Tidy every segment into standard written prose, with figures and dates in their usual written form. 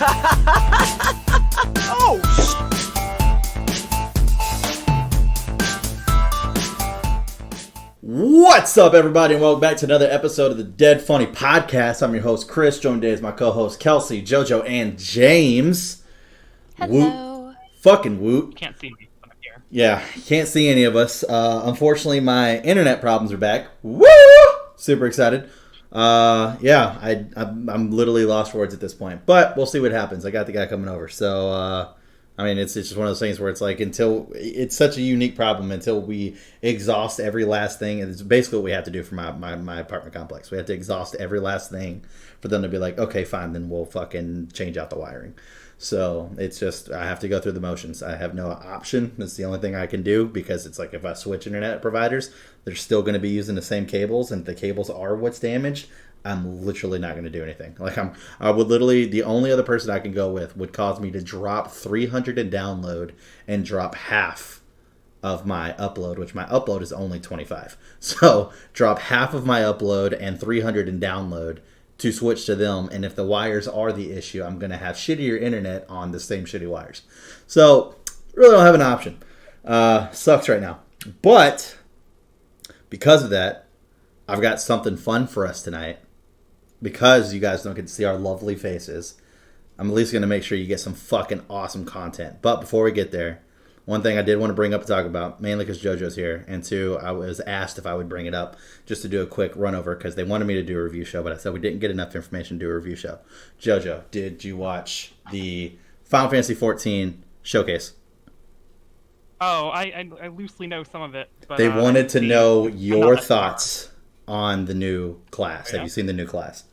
Oh, What's up, everybody, and welcome back to another episode of the Dead Funny Podcast. I'm your host, Chris. Joined today is my co-hosts, Kelsey, JoJo, and James. Hello. Woot. Fucking woot. You can't see me from here. Yeah, can't see any of us. Unfortunately, my internet problems are back. Woo! Super excited. I'm literally lost for words at this point. But we'll see what happens. I got the guy coming over. So, it's just one of those things where it's like it's such a unique problem until we exhaust every last thing. And it's basically what we have to do for my apartment complex. We have to exhaust every last thing for them to be like, okay, fine, then we'll fucking change out the wiring. So it's just, I have to go through the motions. I have no option. That's the only thing I can do, because it's like if I switch internet providers, they're still going to be using the same cables, and if the cables are what's damaged, I'm literally not going to do anything. I would literally, the only other person I can go with would cause me to drop 300 in download and drop half of my upload, which my upload is only 25. So drop half of my upload and 300 in download to switch to them, and if the wires are the issue, I'm going to have shittier internet on the same shitty wires. So, really don't have an option. Sucks right now. But, because of that, I've got something fun for us tonight. Because you guys don't get to see our lovely faces, I'm at least going to make sure you get some fucking awesome content. But before we get there, one thing I did want to bring up and talk about, mainly because JoJo's here, and two, I was asked if I would bring it up just to do a quick run over, because they wanted me to do a review show, but I said we didn't get enough information to do a review show. JoJo, did you watch the Final Fantasy XIV showcase? Oh, I loosely know some of it. But, they wanted to know your thoughts on the new class. Yeah. Have you seen the new class?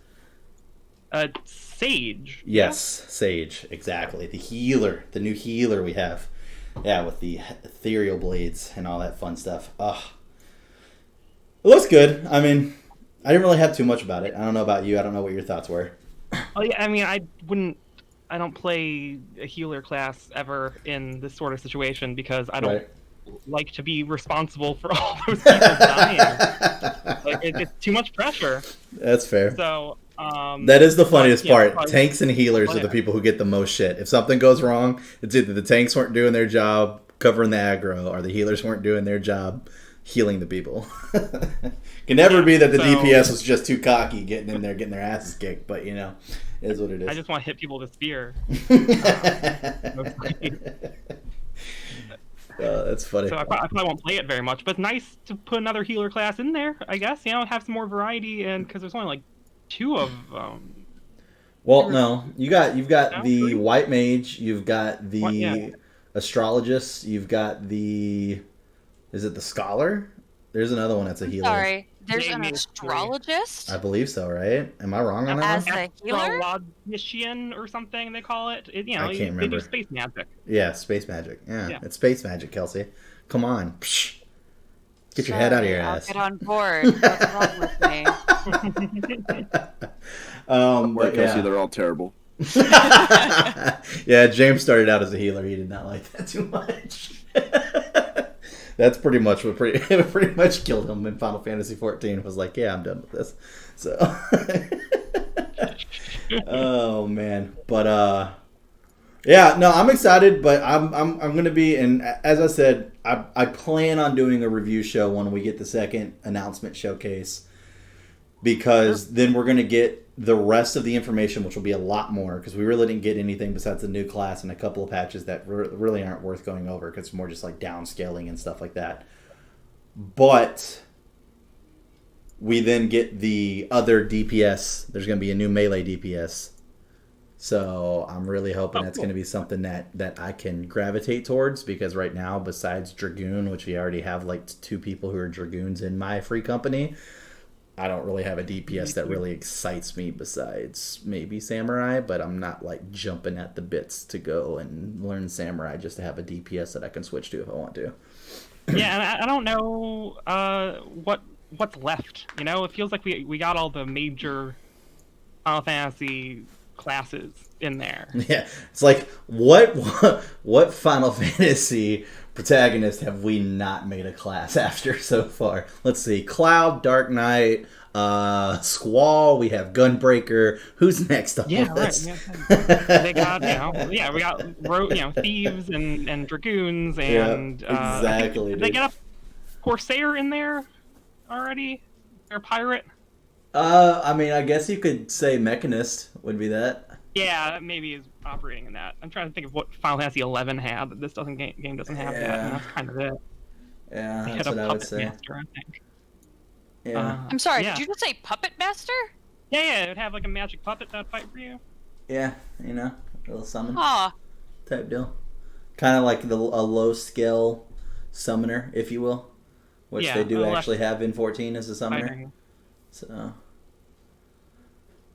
Sage. Yes, yeah? Sage, exactly. The healer, the new healer we have. Yeah, with the ethereal blades and all that fun stuff. Ugh. It looks good. I mean, I didn't really have too much about it. I don't know about you. I don't know what your thoughts were. Oh yeah, I don't play a healer class ever in this sort of situation, because I don't like to be responsible for all those people dying. It's too much pressure. That's fair. So, that is the funniest part. Tanks and healers are the people who get the most shit. If something goes wrong, it's either the tanks weren't doing their job covering the aggro, or the healers weren't doing their job healing the people. Can never be that the DPS was just too cocky getting in there, getting their asses kicked, but it is what it is. I just want to hit people with spear. That's funny. So I probably won't play it very much, but it's nice to put another healer class in there, I guess. Have some more variety, and because there's only like 2 of them. Well, no, you've got the white mage, you've got the astrologist, you've got is it the scholar? There's another one that's a healer. Sorry, there's an astrologist? I believe so, right? Am I wrong on that? As a healer? Astrologician or something they call it. I can't remember. They do space magic. Yeah, space magic. Yeah, it's space magic, Kelsey. Come on. Psh. Get your head out of your ass. I'll get on board. What's wrong with me? Kelsey, they're all terrible. Yeah, James started out as a healer. He did not like that too much. That's pretty much what pretty much killed him in Final Fantasy XIV. Was like, yeah, I'm done with this. So, oh man, but yeah, no, I'm excited, but I'm gonna be, and as I said, I plan on doing a review show when we get the second announcement showcase, because then we're gonna get the rest of the information, which will be a lot more, because we really didn't get anything besides the new class and a couple of patches that really aren't worth going over, because it's more just like downscaling and stuff like that. But we then get the other DPS. There's going to be a new melee DPS. So I'm really hoping that's going to be something that I can gravitate towards, because right now, besides Dragoon, which we already have like 2 people who are Dragoons in my free company, I don't really have a DPS that really excites me besides maybe Samurai, but I'm not like jumping at the bits to go and learn Samurai just to have a DPS that I can switch to if I want to. Yeah, and I don't know what's left. It feels like we got all the major Final Fantasy classes in there. Yeah, it's like what Final Fantasy protagonist have we not made a class after so far? Let's see: Cloud, Dark Knight, Squall. We have Gunbreaker. Who's next on the list? They got, we got thieves and dragoons and exactly. Did they get a Corsair in there already? Or pirate? I mean, I guess you could say Mechanist would be that. Yeah, that maybe is operating in that. I'm trying to think of what Final Fantasy 11 had that this game doesn't have yet, and that's kind of it. Yeah, they that's had what a I would puppet say. master, I think. Yeah. I'm sorry, did you just say Puppet Master? Yeah, it would have like a magic puppet that would fight for you. Yeah, a little summon type deal. Kind of like a low scale summoner, if you will, which they do actually have in 14 as a summoner. So,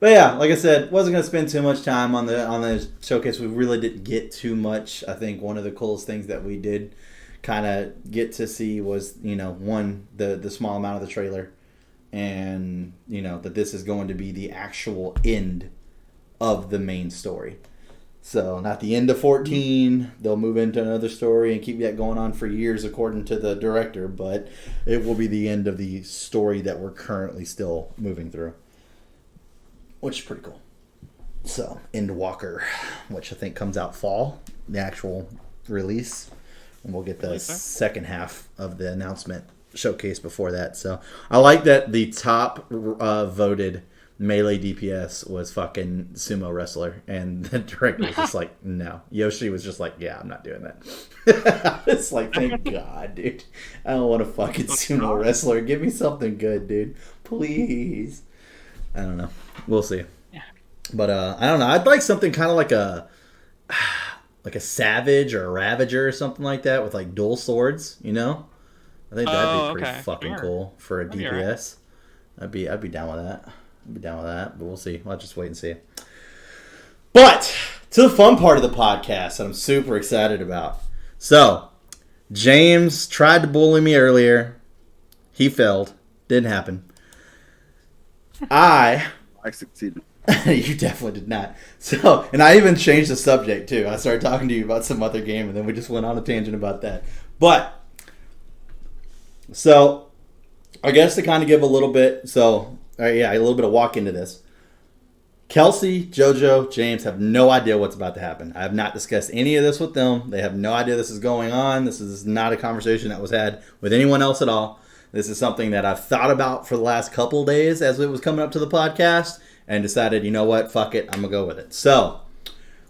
but yeah, like I said, wasn't gonna spend too much time on the showcase. We really didn't get too much. I think one of the coolest things that we did kind of get to see was one, the small amount of the trailer, and that this is going to be the actual end of the main story. So not the end of 14. They'll move into another story and keep that going on for years, according to the director. But it will be the end of the story that we're currently still moving through, which is pretty cool. So Endwalker, which I think comes out fall, the actual release, and we'll get the second half of the announcement showcase before that. So I like that the top voted melee DPS was fucking sumo wrestler, and the director was just like, no. Yoshi was just like, yeah, I'm not doing that. It's like, thank God, dude. I don't want a fucking sumo wrestler. Give me something good, dude. Please. I don't know. We'll see. Yeah. But I don't know. I'd like something kind of like a Savage or a Ravager or something like that with like dual swords, I think that'd be pretty fucking cool for a DPS. I'd be down with that. But we'll see. I'll just wait and see. But to the fun part of the podcast that I'm super excited about. So, James tried to bully me earlier. He failed. Didn't happen. I succeeded. You definitely did not. So, and I even changed the subject too. I started talking to you about some other game, and then we just went on a tangent about that. But, so, I guess to kind of give a little bit, a little bit of walk into this. Kelsey, JoJo, James have no idea what's about to happen. I have not discussed any of this with them. They have no idea this is going on. This is not a conversation that was had with anyone else at all. This is something that I've thought about for the last couple days as it was coming up to the podcast, and decided, you know what, fuck it, I'm going to go with it. So,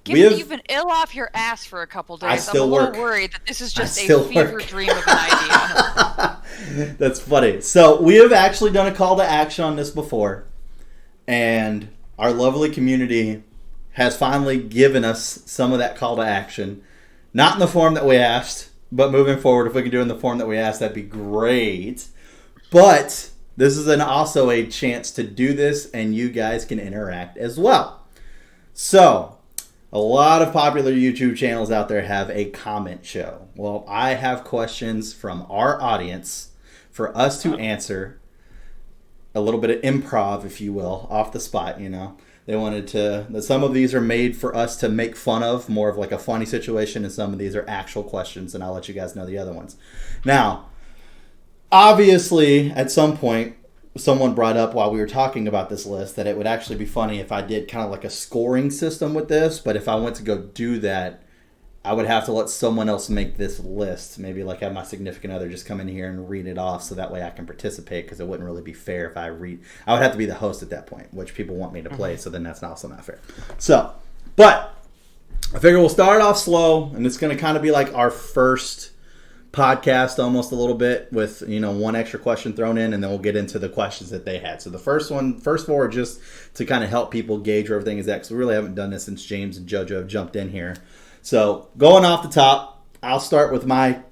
given you've been ill off your ass for a couple days, I'm a little worried that this is just a fever dream of an idea. That's funny. So, we have actually done a call to action on this before, and our lovely community has finally given us some of that call to action. Not in the form that we asked, but moving forward, if we can do it in the form that we asked, that'd be great. But this is also a chance to do this, and you guys can interact as well. So, a lot of popular YouTube channels out there have a comment show. Well, I have questions from our audience for us to answer. A little bit of improv, if you will, off the spot, They wanted to... Some of these are made for us to make fun of, more of like a funny situation, and some of these are actual questions, and I'll let you guys know the other ones. Now, obviously, at some point, someone brought up while we were talking about this list that it would actually be funny if I did kind of like a scoring system with this, but if I went to go do that, I would have to let someone else make this list. Maybe like have my significant other just come in here and read it off so that way I can participate, because it wouldn't really be fair if I would have to be the host at that point, which people want me to play, so then that's also not fair. So, but I figure we'll start off slow, and it's going to kind of be like our first podcast almost a little bit with, one extra question thrown in, and then we'll get into the questions that they had. So the first four are just to kind of help people gauge where everything is at, because we really haven't done this since James and JoJo have jumped in here. So, going off the top, I'll start with my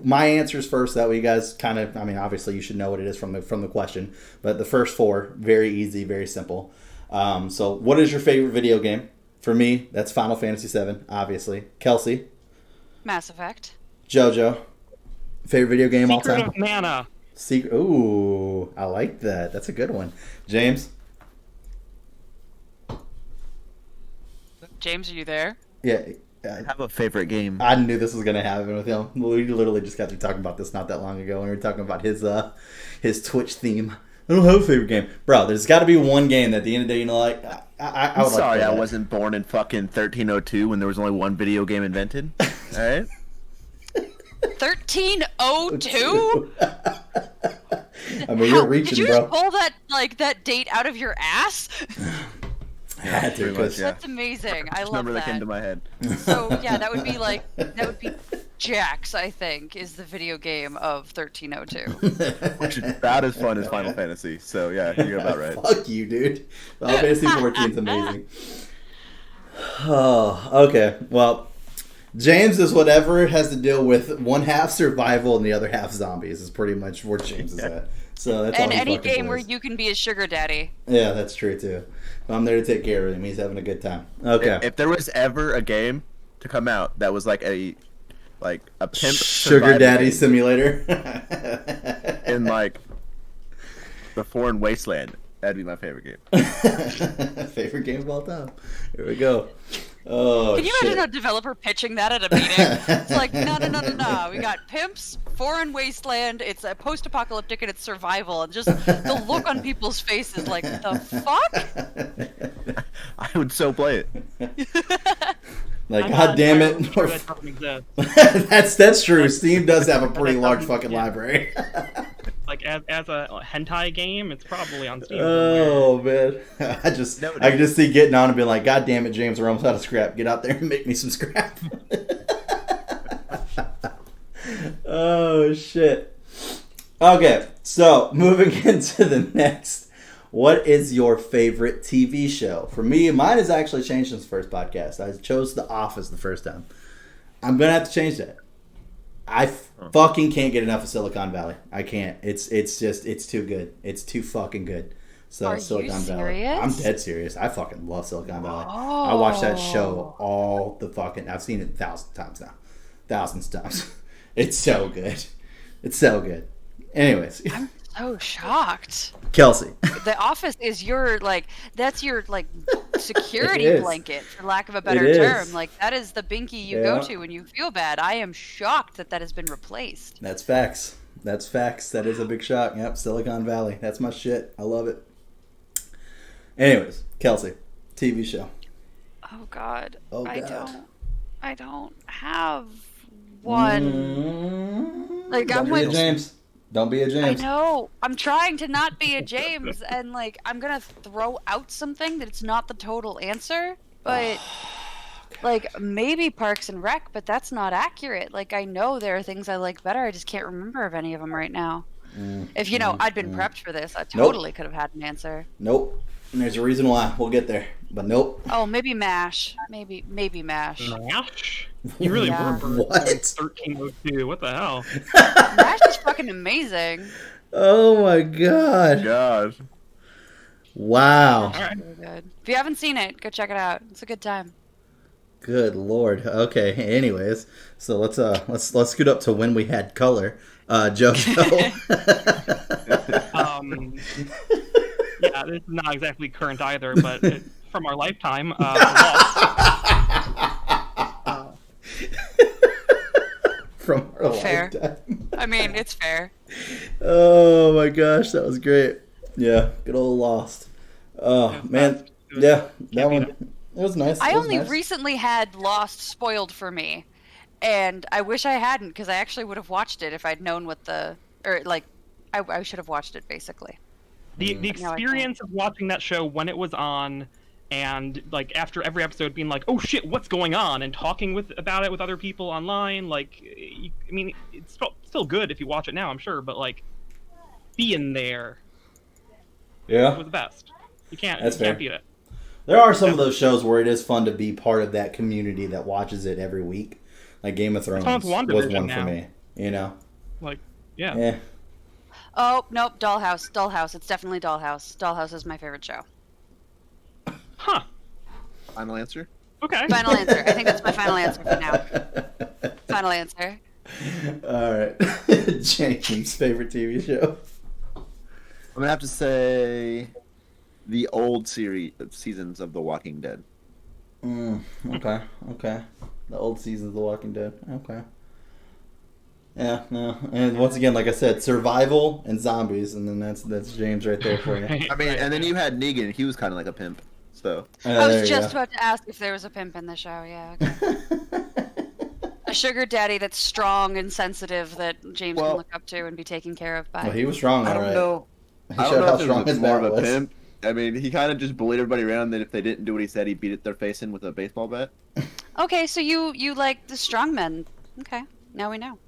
answers first. That way you guys kind of, obviously you should know what it is from the question. But the first four, very easy, very simple. So, what is your favorite video game? For me, that's Final Fantasy VII, obviously. Kelsey? Mass Effect. JoJo? Favorite video game all time? Secret of Mana. Ooh, I like that. That's a good one. James? James, are you there? Yeah. I have a favorite game. I knew this was going to happen with him. We literally just got to talking about this not that long ago when we were talking about his Twitch theme. I don't have a favorite game, bro. There's got to be one game that at the end of the day, you know, like I would sorry, like I wasn't born in fucking 1302 when there was only one video game invented. All right. 1302? I mean, you're reaching, did you bro. just pull that date out of your ass? Had to, much, yeah. That's amazing. I love Number that. that came to my head. So yeah, that would be Jax, I think, is the video game of 1302. Which is about as fun as Final Fantasy. So yeah, you're about right. Fuck you, dude. Final Fantasy 14 is amazing. Oh, okay. Well, James is whatever has to deal with one half survival and the other half zombies is pretty much where James is at. So that's and all he any fucking game plays. where you can be his sugar daddy. Yeah, that's true too. I'm there to take care of him. He's having a good time. Okay. If there was ever a game to come out that was like a pimp Sugar Daddy game Simulator in like the foreign wasteland, that'd be my favorite game. Favorite game of all time. Here we go. Oh, Can you imagine a developer pitching that at a meeting? It's like, no. We got pimps, foreign wasteland, it's a post-apocalyptic, and it's survival. And just the look on people's faces like, the fuck? I would so play it. Like, god damn it. Sure that doesn't exist. that's true. Steam does have a pretty large fucking library. Like as a hentai game, it's probably on Steam. Oh man, I can just see getting on and being like, God damn it, James, we're almost out of scrap. Get out there and make me some scrap. Oh shit. Okay, so moving into the next. What is your favorite TV show? For me, mine has actually changed since the first podcast. I chose The Office the first time. I'm gonna have to change that. I fucking can't get enough of Silicon Valley. I can't. It's too good. It's too fucking good. So Are Silicon you Valley. serious? I'm dead serious. I fucking love Silicon Valley. Oh. I watch that show all the fucking. I've seen it 1,000 times now. Thousands of times. It's so good. It's so good. Anyways. I'm so shocked. Kelsey. The Office is that's your security blanket, for lack of a better term. Like, that is the binky you go to when you feel bad. I am shocked that has been replaced. That's facts. That's facts. That is a big shock. Yep, Silicon Valley. That's my shit. I love it. Anyways, Kelsey, TV show. Oh God. Oh God. I don't have one. Like, Don't be a James. Don't be a James. I know. I'm trying to not be a James, and I'm gonna throw out something that it's not the total answer, but maybe Parks and Rec, but that's not accurate. Like, I know there are things I like better. I just can't remember of any of them right now. If I'd been prepped for this, I totally could have had an answer. Nope. And there's a reason why. We'll get there. But nope. Oh, maybe MASH. Maybe MASH. MASH? You really were for What? 1302. What the hell? MASH is fucking amazing. Oh my god. God. Wow. All right. Really good. If you haven't seen it, go check it out. It's a good time. Good lord. Okay. Anyways, so let's scoot up to when we had color. JoJo. Yeah, this is not exactly current either, but from our lifetime. From our Fair. lifetime. I mean, it's fair. Oh my gosh, that was great. Yeah, good old Lost. Oh man, yeah, that one. It was nice. I only recently had Lost spoiled for me, and I wish I hadn't, because I actually would have watched it if I'd known I should have watched it basically. The experience of watching that show when it was on, and after every episode being like, oh shit, what's going on, and talking about it with other people online, it's still good if you watch it now, I'm sure, but being there, yeah, was the best. You can't beat it. There are some of those shows where it is fun to be part of that community that watches it every week. Like Game of Thrones was one for me. Yeah. Oh, nope, Dollhouse. It's definitely Dollhouse. Dollhouse is my favorite show. Huh. Final answer? Okay. Final answer. I think that's my final answer for now. Final answer. All right. James' favorite TV show? I'm going to have to say the old seasons of The Walking Dead. Okay. The old seasons of The Walking Dead. Okay. Yeah, no. And once again, like I said, survival and zombies, and then that's James right there for you. I mean, and then you had Negan. He was kind of like a pimp. So I There was you just go. about to ask if there was a pimp in the show. Yeah. Okay. A sugar daddy that's strong and sensitive that James can look up to and be taken care of by. Well, he was strong, I all don't right. know. He I don't showed know how if it strong was his more bat of a was. pimp. I mean, he kind of just bullied everybody around. That if they didn't do what he said, he beat their face in with a baseball bat. Okay, so you like the strong men. Okay, now we know.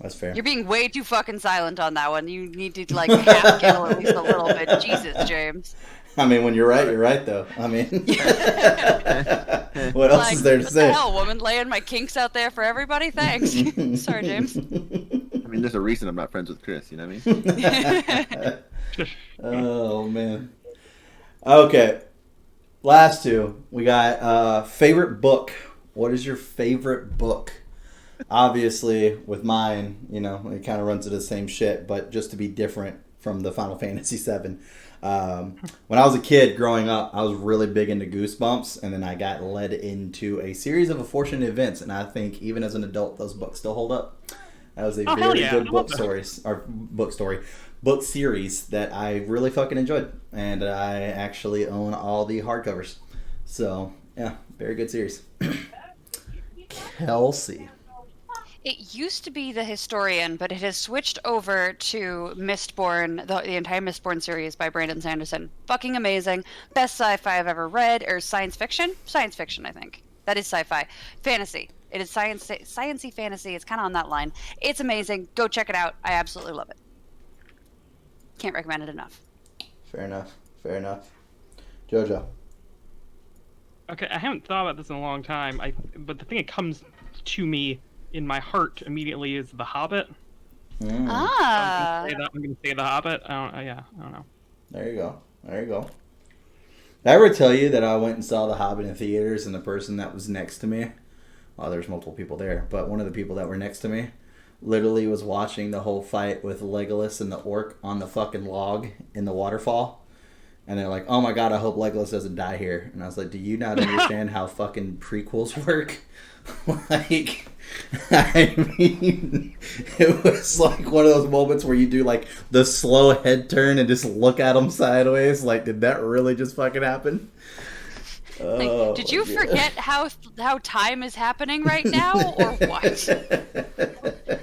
That's fair. You're being way too fucking silent on that one. You need to like half giggle at least a little bit. Jesus, James. I mean, when you're right, though. I mean, what else is there to what say? The hell, woman, laying my kinks out there for everybody. Thanks. Sorry, James. I mean, there's a reason I'm not friends with Chris. You know what I mean? Oh man. Okay. Last two. We got favorite book. What is your favorite book? Obviously, with mine, you know, it kind of runs into the same shit, but just to be different from the Final Fantasy VII. When I was a kid growing up, I was really big into Goosebumps, and then I got led into a series of unfortunate events, and I think even as an adult, those books still hold up. That was a very good book series that I really fucking enjoyed, and I actually own all the hardcovers. So yeah, very good series. Kelsey. It used to be The Historian, but it has switched over to Mistborn, the entire Mistborn series by Brandon Sanderson. Fucking amazing. Best sci-fi I've ever read, or science fiction? Science fiction, I think. That is sci-fi. Fantasy. It is science-y fantasy. It's kind of on that line. It's amazing. Go check it out. I absolutely love it. Can't recommend it enough. Fair enough. JoJo. Okay, I haven't thought about this in a long time. But the thing that comes to me in my heart immediately is The Hobbit. Ah. I'm gonna say The Hobbit. I don't know. There you go. Did I ever tell you that I went and saw The Hobbit in theaters, and the person that was next to me, well, there's multiple people there, but one of the people that were next to me literally was watching the whole fight with Legolas and the orc on the fucking log in the waterfall. And they're like, oh my god, I hope Legolas doesn't die here. And I was like, do you not understand how fucking prequels work? Like, I mean, it was like one of those moments where you do like the slow head turn and just look at him sideways. Like, did that really just fucking happen? Like, did you forget how time is happening right now, or what?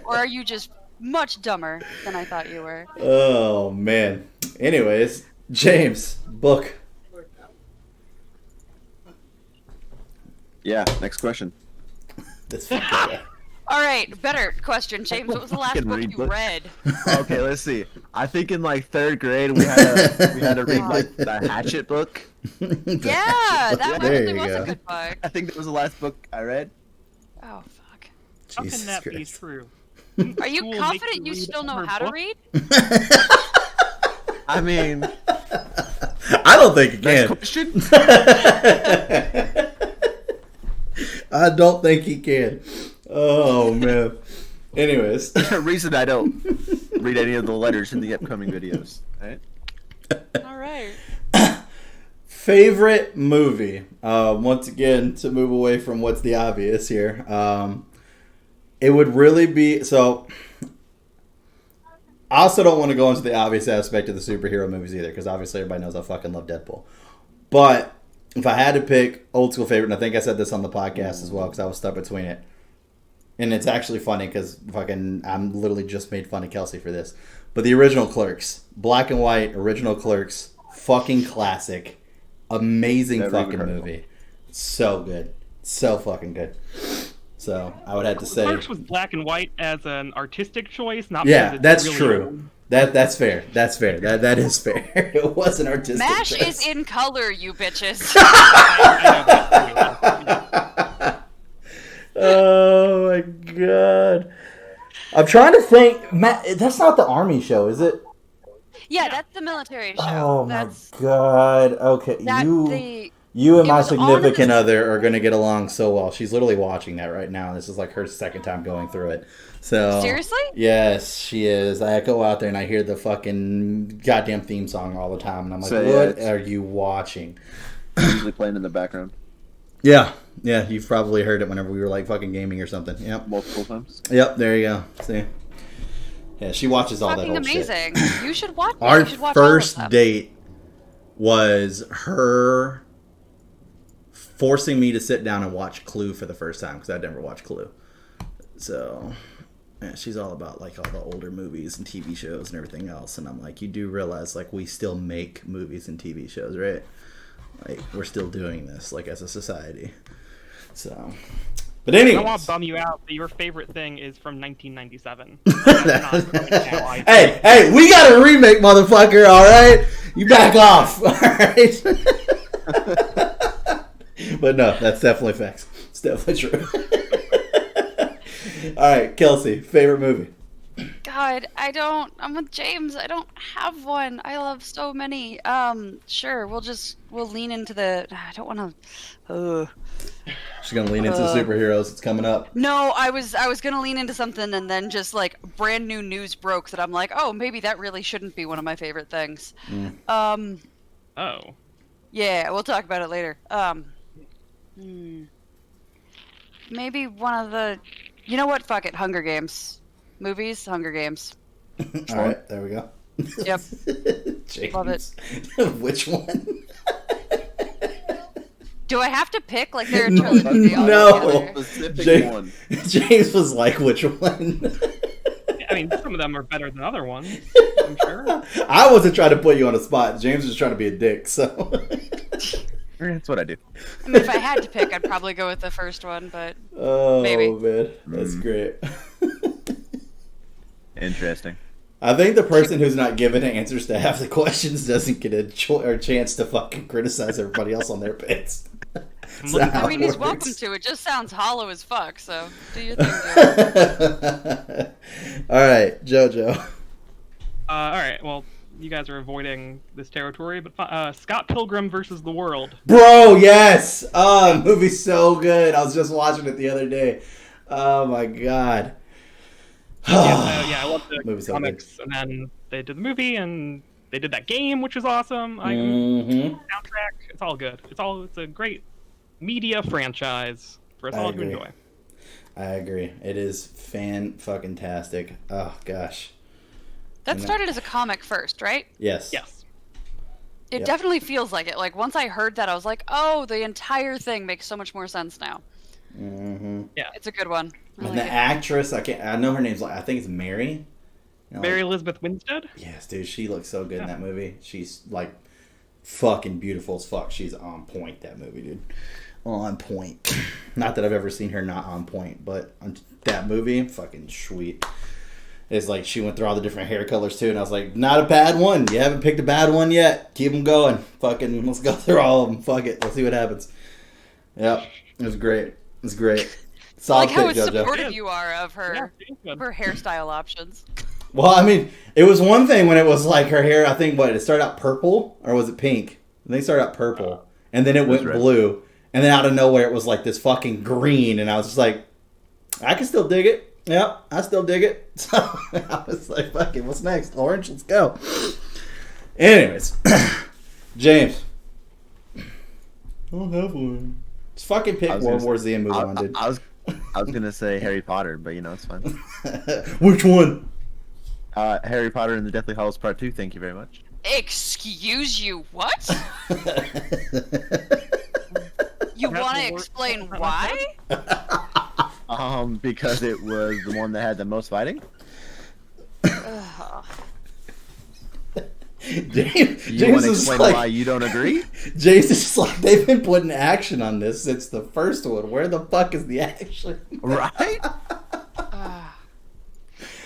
Or are you just much dumber than I thought you were? Oh man. Anyways, James, book. Yeah. Next question. This fucking guy. All right, better question, James. What was the last Fucking book read you books. read? Okay, let's see. I think in like third grade we had to read like the Hatchet book. Yeah, that There really you was go. a good book. I think that was the last book I read. Oh fuck. How Jesus can that be Christ. true? Are you School confident makes you read still know her how to book? read? I mean, I don't think you next can. question. I don't think he can. Oh man. Anyways, There's a reason I don't read any of the letters in the upcoming videos. Right? All right. favorite movie. Once again, to move away from what's the obvious here. It would really be so. I also don't want to go into the obvious aspect of the superhero movies either, because obviously everybody knows I fucking love Deadpool. But if I had to pick old school favorite, and I think I said this on the podcast as well, because I was stuck between it. And it's actually funny because I'm literally just made fun of Kelsey for this. But the original Clerks, black and white, original Clerks, fucking classic, amazing Never even fucking heard of movie, so good, so fucking good. So I would have to say, Clerks was black and white as an artistic choice, not yeah, because it's that's really true. old. That's fair. That is fair. It was an artistic MASH choice. is in color, you bitches. Oh my god. I'm trying to think. Matt, that's not the Army show, is it? Yeah, that's the military show. Oh my That's god. Okay, that you and it my was on significant the- other are going to get along so well. She's literally watching that right now. This is like her second time going through it. So Seriously? Yes, she is. I go out there and I hear the fucking goddamn theme song all the time, and I'm like, So, "What yeah, are you watching?" Usually playing in the background. Yeah. Yeah, you've probably heard it whenever we were like fucking gaming or something. Yep. Multiple times. Yep, there you go. See? Yeah, she watches all that Fucking old amazing. shit. You should watch. Our you should watch all first of them. date was her forcing me to sit down and watch Clue for the first time because I'd never watched Clue. So, yeah, she's all about like all the older movies and TV shows and everything else. And I'm like, you do realize like we still make movies and TV shows, right? Like we're still doing this like as a society. So, but anyway, I want to bum you out, but your favorite thing is from 1997. Hey, we got a remake, motherfucker. All right, you back off. All right. But no, that's definitely facts. It's definitely true. All right, Kelsey, favorite movie. God, I'm with James. I don't have one. I love so many. Sure, we'll lean into the. I don't want to. She's gonna lean into the superheroes. It's coming up. No, I was gonna lean into something, and then just like brand new news broke that I'm like, oh, maybe that really shouldn't be one of my favorite things. Oh. Yeah, we'll talk about it later. Maybe one of the. You know what? Fuck it. Hunger Games. Movies, Hunger Games. All right, there we go. Yep. James. Love it. Which one? Do I have to pick? Like they're a trilogy. They all No. go together. Specific one. James was like, which one? I mean, some of them are better than other ones, I'm sure. I wasn't trying to put you on the spot. James was trying to be a dick, so. That's what I do. I mean, if I had to pick, I'd probably go with the first one, but Oh, maybe. man. That's great. Interesting. I think the person who's not given answers to half the questions doesn't get a chance to fucking criticize everybody else on their picks. I mean, he's welcome to. It just sounds hollow as fuck, so do your thing, dude. All right, JoJo. All right, well, you guys are avoiding this territory, but Scott Pilgrim versus the World. Bro, yes! Oh, the movie's so good. I was just watching it the other day. Oh, my God. I love the Movie's so comics, and then they did the movie, and they did that game, which was awesome. Mm-hmm. Soundtrack, it's all good. It's a great media franchise for us all to enjoy. I agree. It is fan-fucking-tastic. Oh, gosh. That started as a comic first, right? Yes. Yes. It definitely feels like it. Like, once I heard that, I was like, oh, the entire thing makes so much more sense now. Mm-hmm. Yeah. It's a good one. I And like the it. actress, I know her name's, I think it's Mary. You know, Mary Elizabeth Winstead? Yes, dude, she looks so good in that movie. She's, like, fucking beautiful as fuck. She's on point, that movie, dude. On point. Not that I've ever seen her not on point, but on that movie, fucking sweet. It's like she went through all the different hair colors, too, and I was like, not a bad one. You haven't picked a bad one yet. Keep them going. Fucking, let's go through all of them. Fuck it. Let's see what happens. Yep. It was great. It was great. I Solid like how pick, JoJo. supportive you are of her Yeah, her hairstyle options. Well, I mean, it was one thing when it was like her hair, I think, it started out purple, or was it pink? I think it started out purple, and then it went red. blue, and then out of nowhere it was like this fucking green, and I was just like, I can still dig it. Yep, I still dig it. So I was like, fuck it, what's next? Orange, let's go. Anyways, James. I don't have one. Just fucking pick World War Z and move on, dude. I was gonna say Harry Potter, but it's fine. Which one? Harry Potter and the Deathly Hallows Part 2. Thank you very much. Excuse you, what? You That's want the to worst explain one why? Because it was the one that had the most fighting. Ugh. James You want to is explain like, why you don't agree? James is like, they've been putting action on this since the first one. Where the fuck is the action? Right?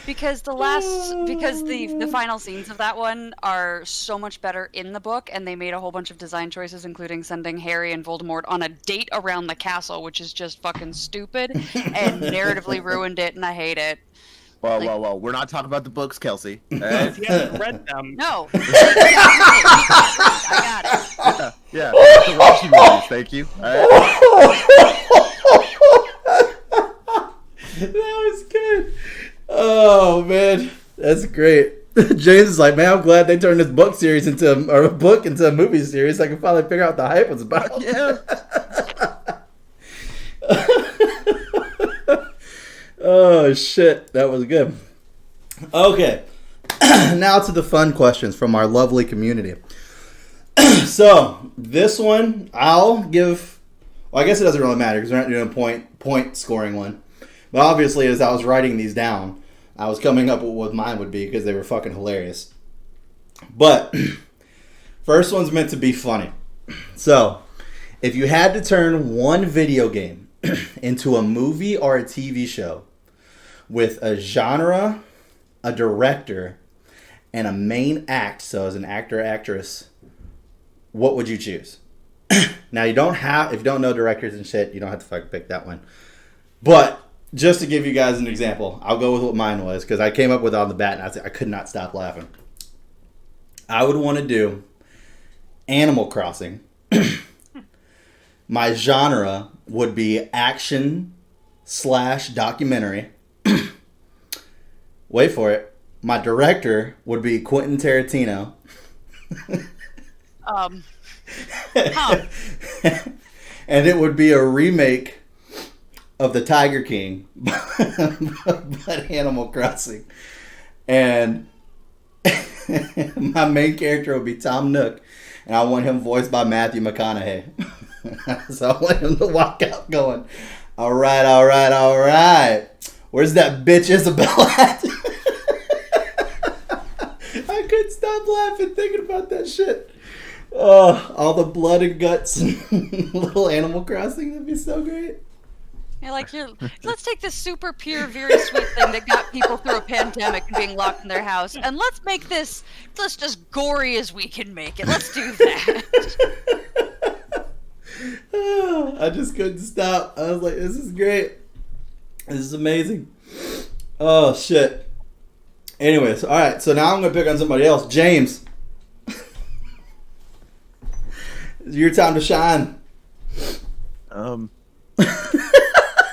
Because the final scenes of that one are so much better in the book, and they made a whole bunch of design choices, including sending Harry and Voldemort on a date around the castle, which is just fucking stupid, and narratively ruined it, and I hate it. Well, we're not talking about the books, Kelsey. All right? He hasn't read them. No. I got it. Yeah. To watch the movies, thank you. All right? That was good. Oh man, that's great. James is like, man, I'm glad they turned this book series into a movie series. So I can finally figure out what the hype was about. Yeah. Oh shit, that was good. Okay, now to the fun questions from our lovely community. So this one, I'll give. Well, I guess it doesn't really matter because we're not doing a point scoring one. But obviously, as I was writing these down, I was coming up with what mine would be because they were fucking hilarious. But first one's meant to be funny. So, if you had to turn one video game into a movie or a TV show with a genre, a director, and a main act, so as an actor, actress, what would you choose? Now, you don't have, if you don't know directors and shit, you don't have to fucking pick that one. But, just to give you guys an example, I'll go with what mine was, because I came up with on the bat, and I could not stop laughing. I would want to do Animal Crossing. My genre would be action/documentary. Wait for it. My director would be Quentin Tarantino. And it would be a remake of The Tiger King, but Animal Crossing. And my main character would be Tom Nook, and I want him voiced by Matthew McConaughey. So I want him to walk out going, all right. Where's that bitch Isabel at? I couldn't stop laughing thinking about that shit. Oh, all the blood and guts and little Animal Crossing. That'd be so great. You're like, let's take this super pure, very sweet thing that got people through a pandemic and being locked in their house, and let's make this just gory as we can make it. Let's do that. I just couldn't stop. I was like, this is great. This is amazing. Oh, shit. Anyways, all right. So now I'm going to pick on somebody else. James. It's your time to shine.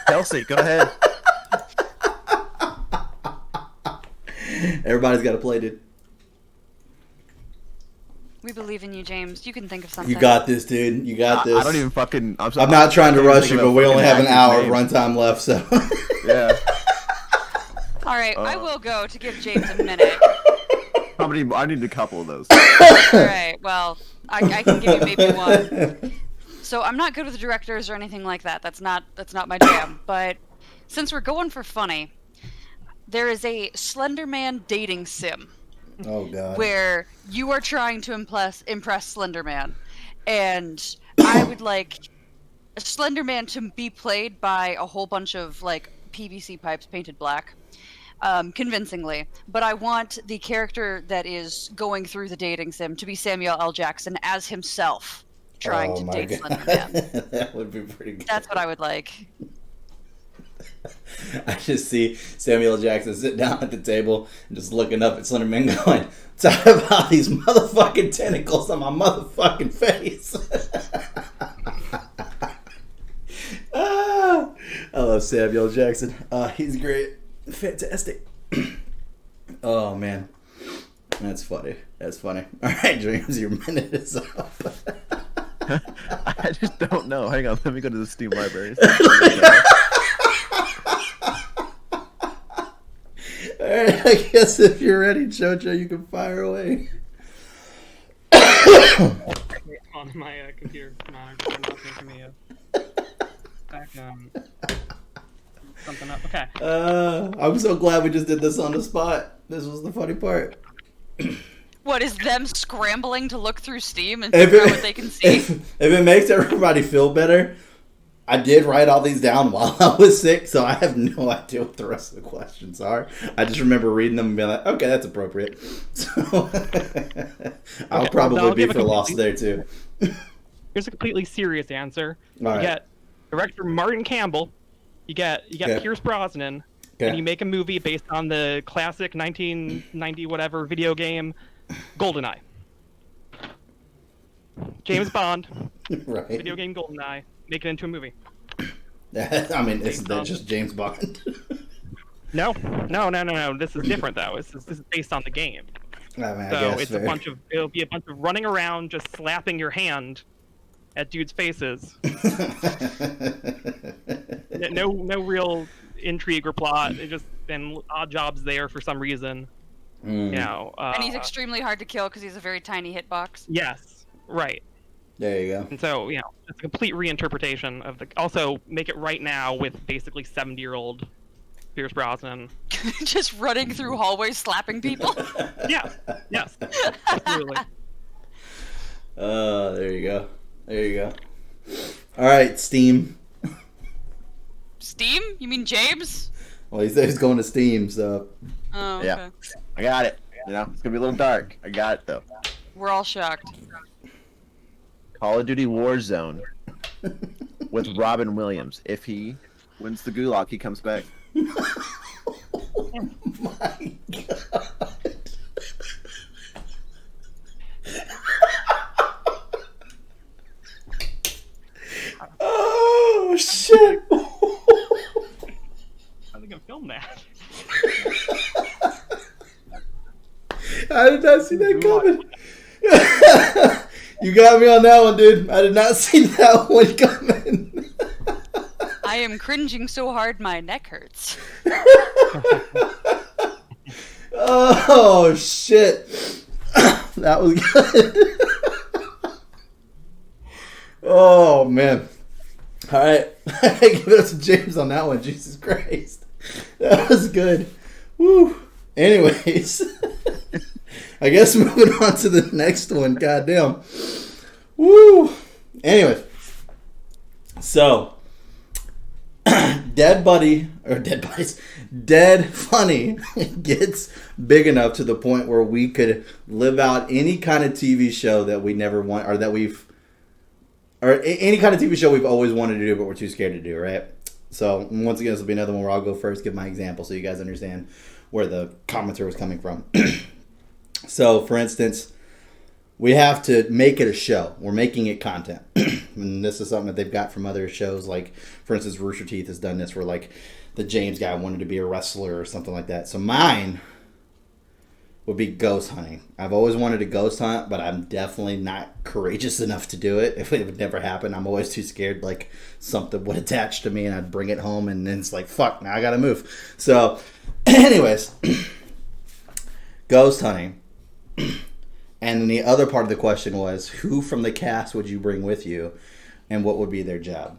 Kelsey, go ahead. Everybody's got to play, dude. We believe in you, James. You can think of something. You got this, dude. You got this. I don't even fucking... I'm not trying to rush you, but we only have an hour of runtime left, so... Yeah. All right, I will go to give James a minute. How many? I need a couple of those. All right, well, I can give you maybe one. So I'm not good with directors or anything like that. That's not my jam. But since we're going for funny, there is a Slenderman Dating Sim. Oh God. Where you are trying to impress Slenderman, and I would like Slenderman to be played by a whole bunch of like PVC pipes painted black, convincingly. But I want the character that is going through the dating sim to be Samuel L. Jackson as himself trying to date Slenderman. That would be pretty good. That's what I would like. I just see Samuel L. Jackson sit down at the table and just looking up at Slenderman going, talk about these motherfucking tentacles on my motherfucking face. I love Samuel L. Jackson. He's great. Fantastic. Oh, man. That's funny. That's funny. All right, James, your minute is up. I just don't know. Hang on, let me go to the Steam library. Alright, I guess if you're ready, JoJo, you can fire away. On my computer monitor, not making me back something up. Okay. I'm so glad we just did this on the spot. This was the funny part. What is them scrambling to look through Steam and figure out what they can see? If it makes everybody feel better, I did write all these down while I was sick, so I have no idea what the rest of the questions are. I just remember reading them and being like, okay, that's appropriate. So I'll probably be for loss there too. Here's a completely serious answer. All right. You get director Martin Campbell. You get Pierce Brosnan. Okay. And you make a movie based on the classic 1990 whatever video game GoldenEye. James Bond. Right. Video game GoldenEye. Make it into a movie. I mean, isn't that just James Bond? No. This is different though. This is based on the game. I mean, So I guess it's fair. it'll be a bunch of running around just slapping your hand at dudes' faces. No real intrigue or plot. It just been odd jobs there for some reason. You know, and he's extremely hard to kill because he's a very tiny hitbox. Yes, right. There you go. And so, you know, it's a complete reinterpretation of the. Also, make it right now with basically 70-year-old Pierce Brosnan. Just running through hallways slapping people. Yeah. Yes. Absolutely. There you go. There you go. All right, Steam. Steam? You mean James? Well, he said he's going to Steam, so. Oh, okay. Yeah. I got it. You know, it's gonna be a little dark. I got it though. We're all shocked. Call of Duty Warzone with Robin Williams. If he wins the gulag, he comes back. Oh my god. Oh shit. How are they gonna film that? I did not see that coming. You got me on that one, dude. I did not see that one coming. I am cringing so hard my neck hurts. Oh shit. That was good. Oh man. Alright. Give it up to James on that one. Jesus Christ. That was good. Woo. Anyways. I guess moving on to the next one. Goddamn. Woo. Anyways. So Dead Funny gets big enough to the point where we could live out any kind of TV show that we never want, or any kind of TV show we've always wanted to do, but we're too scared to do, right? So once again, this will be another one where I'll go first, give my example, so you guys understand where the commenter was coming from. So, for instance, we have to make it a show. We're making it content. And this is something that they've got from other shows. Like, for instance, Rooster Teeth has done this where, like, the James guy wanted to be a wrestler or something like that. So mine would be ghost hunting. I've always wanted to ghost hunt, but I'm definitely not courageous enough to do it. If it would never happen, I'm always too scared, like, something would attach to me and I'd bring it home and then it's like, fuck, now I gotta move. So, anyways, ghost hunting. And then the other part of the question was, who from the cast would you bring with you, and what would be their job?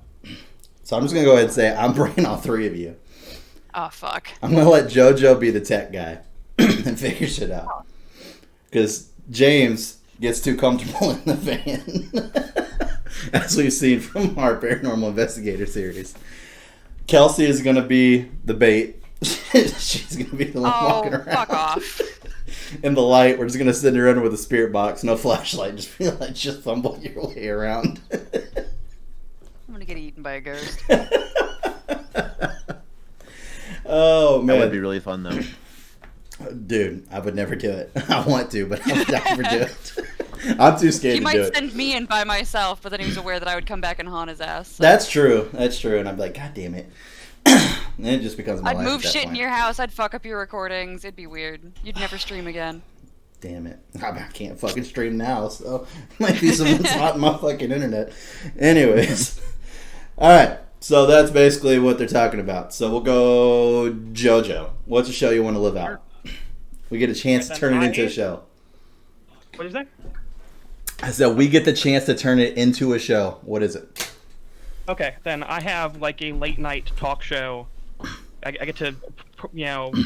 So I'm just going to go ahead and say I'm bringing all three of you. Oh, fuck. I'm going to let JoJo be the tech guy and figure shit out. Because James gets too comfortable in the van, as we've seen from our Paranormal Investigator series. Kelsey is going to be the bait. She's going to be the one walking around. Fuck off. In the light, we're just gonna send her in with a spirit box, no flashlight. Just feel like just fumble your way around. I'm gonna get eaten by a ghost. Oh man, That would be really fun though. Dude, I would never do it. I want to, but I would never do it. I'm too scared He to might do it. send me in by myself, but then he was aware that I would come back and haunt his ass. So. That's true. That's true. And I'm like, God damn it. And it just becomes my I'd life move at that shit point. in your house. I'd fuck up your recordings. It'd be weird. You'd never stream again. Damn it. I can't fucking stream now, so might be someone's hot in my fucking internet. Anyways. Alright. So that's basically what they're talking about. So we'll go JoJo. What's a show you want to live out? We get a chance to turn it into a show. What did you say? I said we get the chance to turn it into a show. What is it? Okay, then I have like a late night talk show. I get to,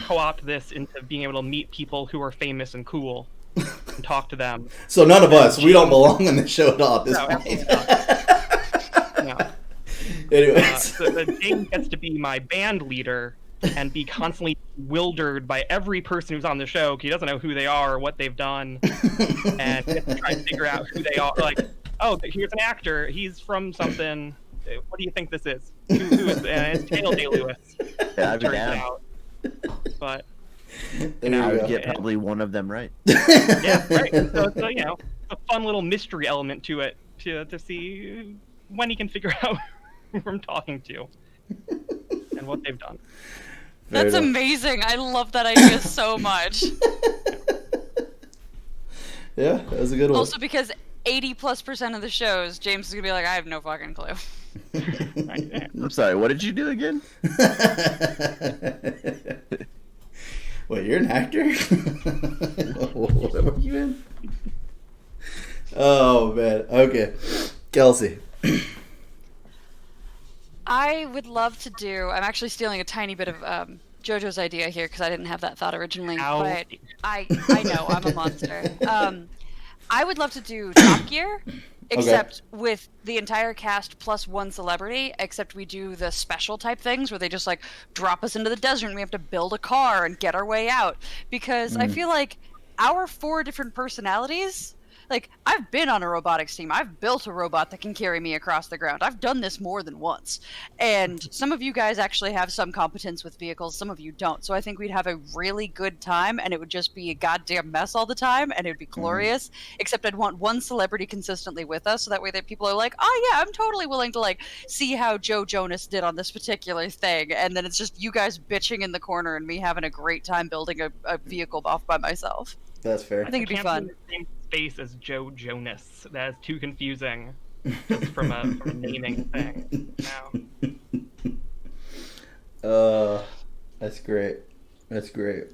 co-opt this into being able to meet people who are famous and cool and talk to them. So none of us, we don't belong on the show at all at this No, point. No. Anyways. So the James gets to be my band leader and be constantly bewildered by every person who's on the show because he doesn't know who they are or what they've done, and he gets to try and figure out who they are. Like, oh, here's an actor. He's from something. What do you think this is? Who is it's Daniel Day-Lewis. Yeah, I'd be Turns down. out. But I would get probably one of them right. yeah, right. So it's a fun little mystery element to it to see when he can figure out who I'm talking to and what they've done. That's amazing. I love that idea so much. Yeah, that was a good one. Also because 80+% of the shows, James is gonna be like, I have no fucking clue. I'm sorry, what did you do again? Wait, you're an actor? What were you in? Oh, man. Okay. Kelsey. I would love to do. I'm actually stealing a tiny bit of JoJo's idea here because I didn't have that thought originally. Ow. But I know I'm a monster. I would love to do Top Gear, except with the entire cast plus one celebrity. Except we do the special type things where they just like drop us into the desert and we have to build a car and get our way out. Because I feel like our 4 different personalities. Like, I've been on a robotics team. I've built a robot that can carry me across the ground. I've done this more than once. And some of you guys actually have some competence with vehicles. Some of you don't. So I think we'd have a really good time, and it would just be a goddamn mess all the time, and it would be glorious. Except I'd want one celebrity consistently with us, so that way that people are like, oh yeah, I'm totally willing to, like, see how Joe Jonas did on this particular thing. And then it's just you guys bitching in the corner and me having a great time building a vehicle off by myself. That's fair. I think it'd be fun. Same space as Joe Jonas. That is too confusing, just from a naming thing. No. That's great. That's great.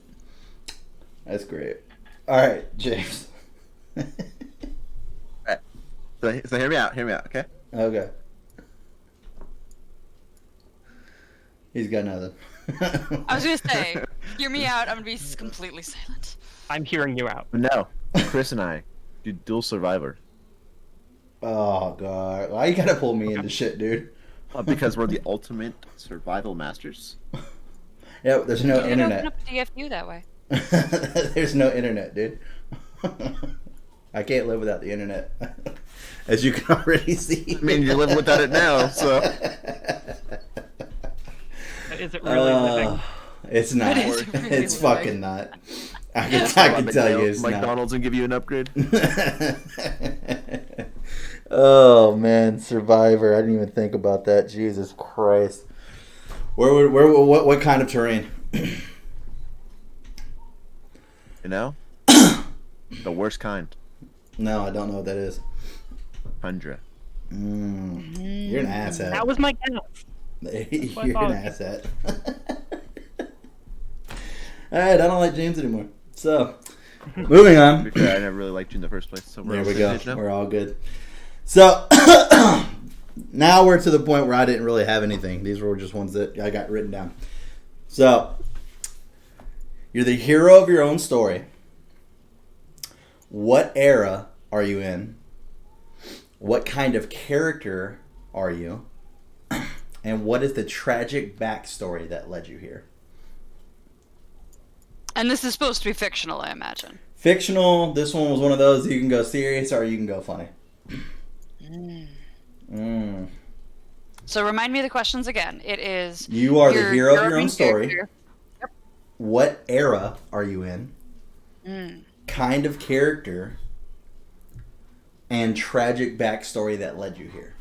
That's great. All right, James. All right. So hear me out. Hear me out. Okay. Okay. He's got nothing. I was gonna say, hear me out. I'm gonna be completely silent. I'm hearing you out. No, Chris and I do dual survivor. Oh god, why you gotta pull me into shit, dude? Because we're the ultimate survival masters. Yeah, there's no You can internet. open up a DFU that way. There's no internet, dude. I can't live without the internet, as you can already see. I mean, you're living without it now, so. Is it really living? It's not. It is really It's living. fucking not. I can tell you it's not. McDonald's and give you an upgrade. Oh man, Survivor! I didn't even think about that. Jesus Christ! What kind of terrain? You know, the worst kind. No, I don't know what that is. Tundra. You're an asshat. That was my guess. You're an asshat. All right, I don't like James anymore. So, moving on. To be fair, I never really liked you in the first place. So There we go. We're all good. So now we're to the point where I didn't really have anything. These were just ones that I got written down. So you're the hero of your own story. What era are you in? What kind of character are you? And what is the tragic backstory that led you here? And this is supposed to be fictional, I imagine. Fictional. This one was one of those you can go serious or you can go funny. So remind me of the questions again. It is... You are the hero of your own story. character. Yep. What era are you in? Kind of character. And tragic backstory that led you here.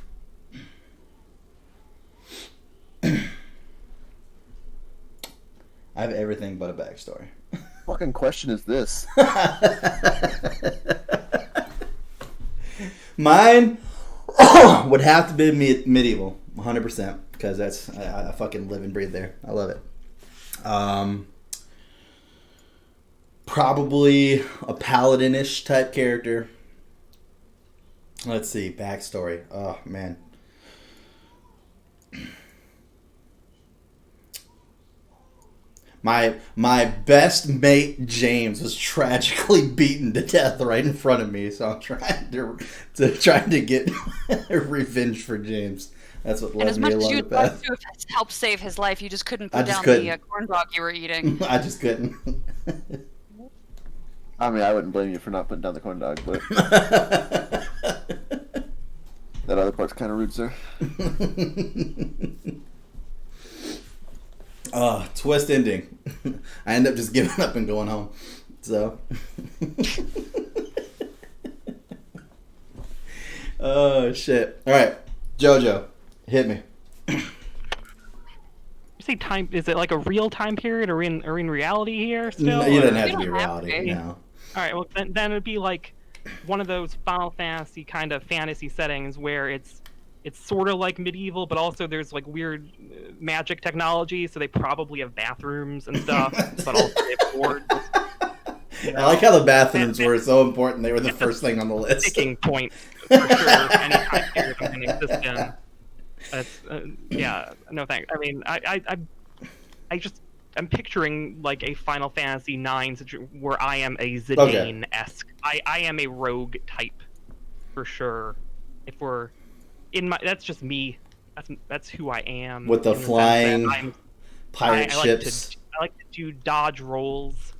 I have everything but a backstory. Fucking question is this? Mine would have to be medieval, 100%, because that's I fucking live and breathe there. I love it. Probably a paladin-ish type character. Let's see, backstory. Oh man. My best mate James was tragically beaten to death right in front of me, so I'm trying to get revenge for James. That's what led me along the path. As much as you'd love to have helped save his life, you just couldn't put down couldn't. the corn dog you were eating. I just couldn't. I mean, I wouldn't blame you for not putting down the corn dog, but that other part's kind of rude, sir. Twist ending. I end up just giving up and going home. So. Oh shit! All right, JoJo, hit me. You say time? Is it like a real time period, or in reality here still? No, you didn't or- have to be You don't have reality. to. No. All right, well then it'd be like one of those Final Fantasy kind of fantasy settings where it's sort of like medieval, but also there's like weird magic technology, so they probably have bathrooms and stuff, but also they have boards. You know? I like how the bathrooms were so important. They were the first thing on the list. Sticking point for sure. Any time period I'm going to exist in. That's, yeah, no thanks. I mean, I'm picturing like a Final Fantasy IX situation where I am a Zidane-esque. Okay. I am a rogue type for sure. If we're in my, that's just me. That's who I am. With the flying pirate ships. I like to do dodge rolls.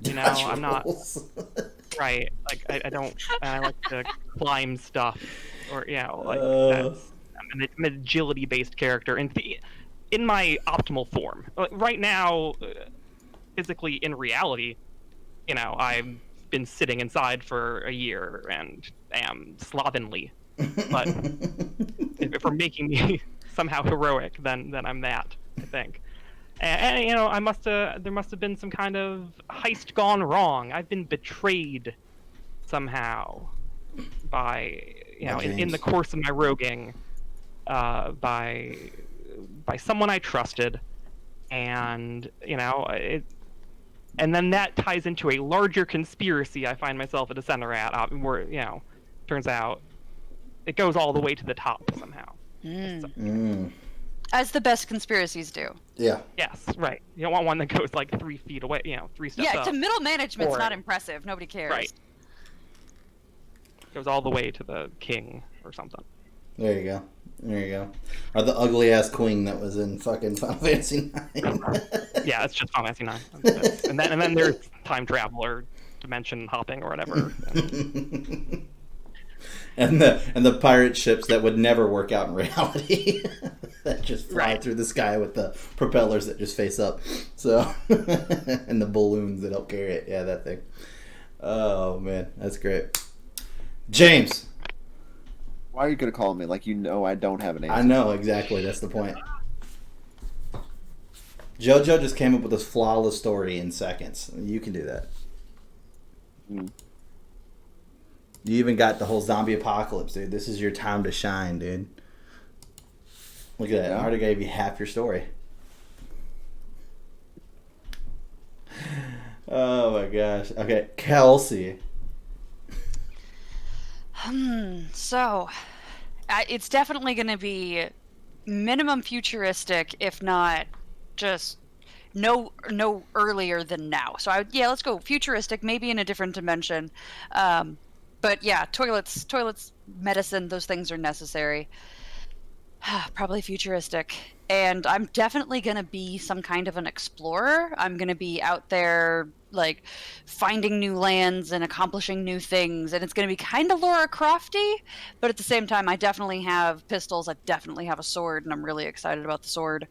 You know, I'm not right. Like I don't. I like to climb stuff, or like that's. I'm an agility-based character, and in my optimal form. Right now, physically in reality, you know, I've been sitting inside for a year and am slovenly. But if we're making me somehow heroic, then I'm that, I think. And you know, there must have been some kind of heist gone wrong. I've been betrayed somehow by, you know, in the course of my roguing, by someone I trusted, and you know, and then that ties into a larger conspiracy I find myself at the center at, where, you know, turns out it goes all the way to the top somehow. As the best conspiracies do. Yeah. Yes, right. You don't want one that goes like 3 feet away, you know, 3 steps up. Yeah, to middle management's not impressive. Nobody cares. Right. Goes all the way to the king or something. There you go. There you go. Or the ugly ass queen that was in fucking Final Fantasy IX. Yeah, it's just Final Fantasy IX. And then there's time travel or dimension hopping or whatever. And the pirate ships that would never work out in reality. That just fly through the sky with the propellers that just face up. So and the balloons that help carry it. Yeah, that thing. Oh man, that's great. James. Why are you gonna call me like you know I don't have an answer? I know, exactly. That's the point. JoJo just came up with this flawless story in seconds. You can do that. You even got the whole zombie apocalypse, dude. This is your time to shine, dude. Look at that. I already gave you half your story. Oh my gosh. Okay, Kelsey. So, it's definitely going to be minimum futuristic, if not just no earlier than now. So let's go futuristic, maybe in a different dimension. But yeah, toilets, medicine, those things are necessary. Probably futuristic. And I'm definitely going to be some kind of an explorer. I'm going to be out there, like, finding new lands and accomplishing new things. And it's going to be kind of Lara Crofty, but at the same time, I definitely have pistols. I definitely have a sword, and I'm really excited about the sword.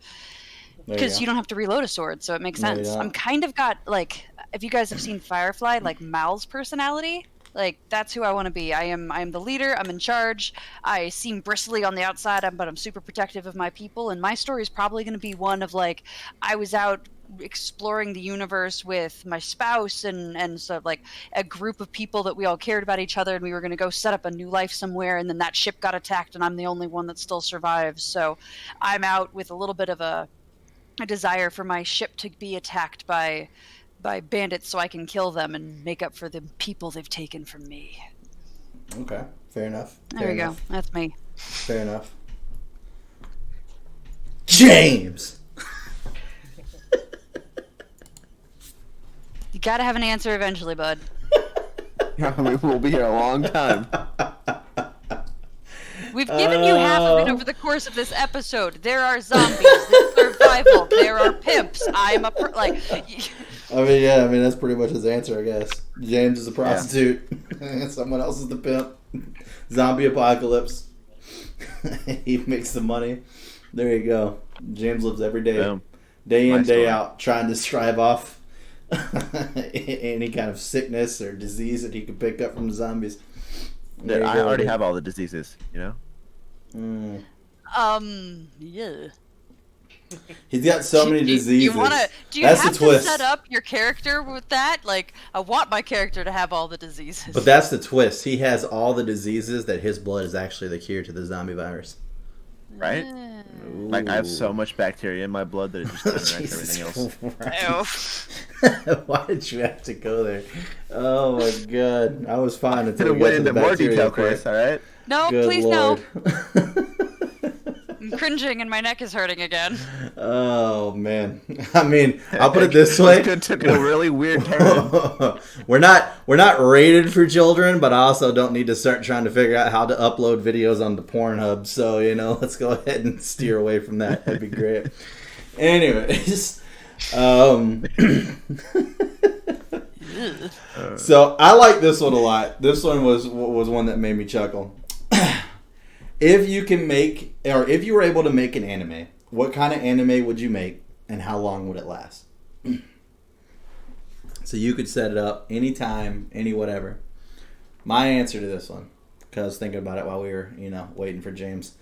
Because you don't have to reload a sword, so it makes sense. I'm kind of got, like, if you guys have seen Firefly, like, Mal's personality. Like, that's who I want to be. I am the leader. I'm in charge. I seem bristly on the outside, but I'm super protective of my people. And my story is probably going to be one of, like, I was out exploring the universe with my spouse and so, like, a group of people that we all cared about each other, and we were going to go set up a new life somewhere, and then that ship got attacked, and I'm the only one that still survives. So I'm out with a little bit of a desire for my ship to be attacked by bandits so I can kill them and make up for the people they've taken from me. Okay, fair enough. There we go. That's me. Fair enough. James! You gotta have an answer eventually, bud. I mean, we'll be here a long time. We've given you half of it over the course of this episode. There are zombies. There's survival. There are pimps. I'm a I mean, that's pretty much his answer, I guess. James is a prostitute. Someone else is the pimp. Zombie apocalypse. He makes the money. There you go. James lives every day. Boom. Day in, day out, trying to strive off any kind of sickness or disease that he could pick up from the zombies. I already have all the diseases, you know? Yeah. He's got so many diseases. Do you That's have the to twist. set up your character with that? Like, I want my character to have all the diseases. But that's the twist. He has all the diseases that his blood is actually the cure to the zombie virus. Right? Like, I have so much bacteria in my blood that it just counteracts everything else. Why did you have to go there? Oh my god. I was fine until we went got to the into more bacteria detail, part. Chris, alright? No, Good please Lord. no. I'm cringing and my neck is hurting again. Oh man. I mean, I'll put it this way. It took a really weird turn. We're not rated for children, but I also don't need to start trying to figure out how to upload videos onto Pornhub. So, let's go ahead and steer away from that. That'd be great. Anyways, so I like this one a lot. This one was one that made me chuckle. If you were able to make an anime, what kind of anime would you make, and how long would it last? So you could set it up anytime, any whatever. My answer to this one, because I was thinking about it while we were, waiting for James,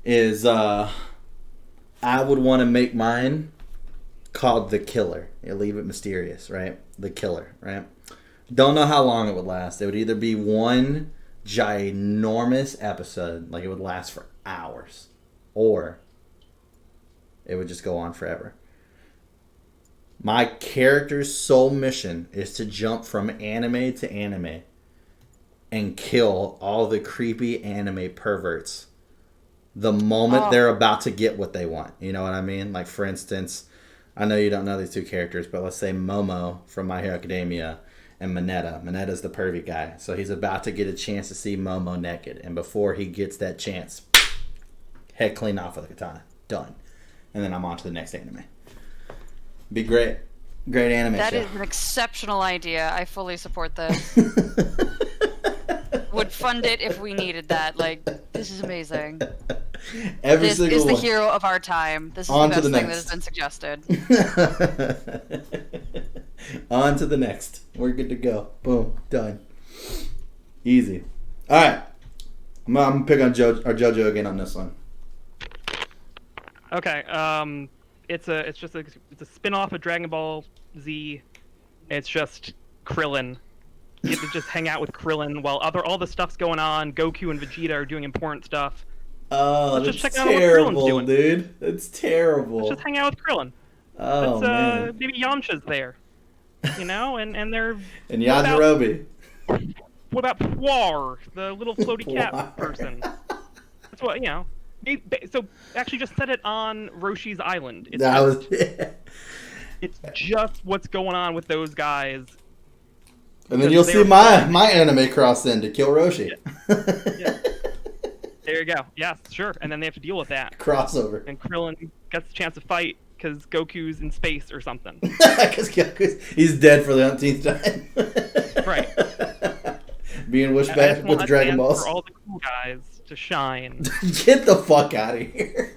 is I would want to make mine called The Killer. You leave it mysterious, right? The Killer, right? Don't know how long it would last. It would either be one ginormous episode, like it would last for hours, or it would just go on forever. My character's sole mission is to jump from anime to anime and kill all the creepy anime perverts the moment they're about to get what they want. You know what I mean? Like, for instance, I know you don't know these two characters, but let's say Momo from My Hero Academia and Mineta. Mineta's the pervy guy. So he's about to get a chance to see Momo naked. And before he gets that chance, head clean off with a katana. Done. And then I'm on to the next anime. Be great. Great anime That show. is an exceptional idea. I fully support this. Would fund it if we needed that. Like, this is amazing. This is the hero of our time. This is the best thing that has been suggested. On to the next. We're good to go. Boom. Done. Easy. Alright. I'm going to pick on JoJo again on this one. Okay. It's a spin-off of Dragon Ball Z. It's just Krillin. You get to just hang out with Krillin while all the stuff's going on. Goku and Vegeta are doing important stuff. Oh, Let's that's just check out what Krillin's doing. dude. That's terrible. Let's just hang out with Krillin. Oh, man. Maybe Yamcha's there. And they're... And Yajirobe. What about Puar, the little floaty cat person? That's what, So actually just set it on Roshi's Island. It's just what's going on with those guys. And then you'll see my anime cross in to kill Roshi. Yeah. There you go. Yes, sure. And then they have to deal with that. Crossover. And Krillin gets a chance to fight because Goku's in space or something. Because he's dead for the umpteenth time. Right. Being wished back with Dragon Balls. For all the cool guys to shine. Get the fuck out of here.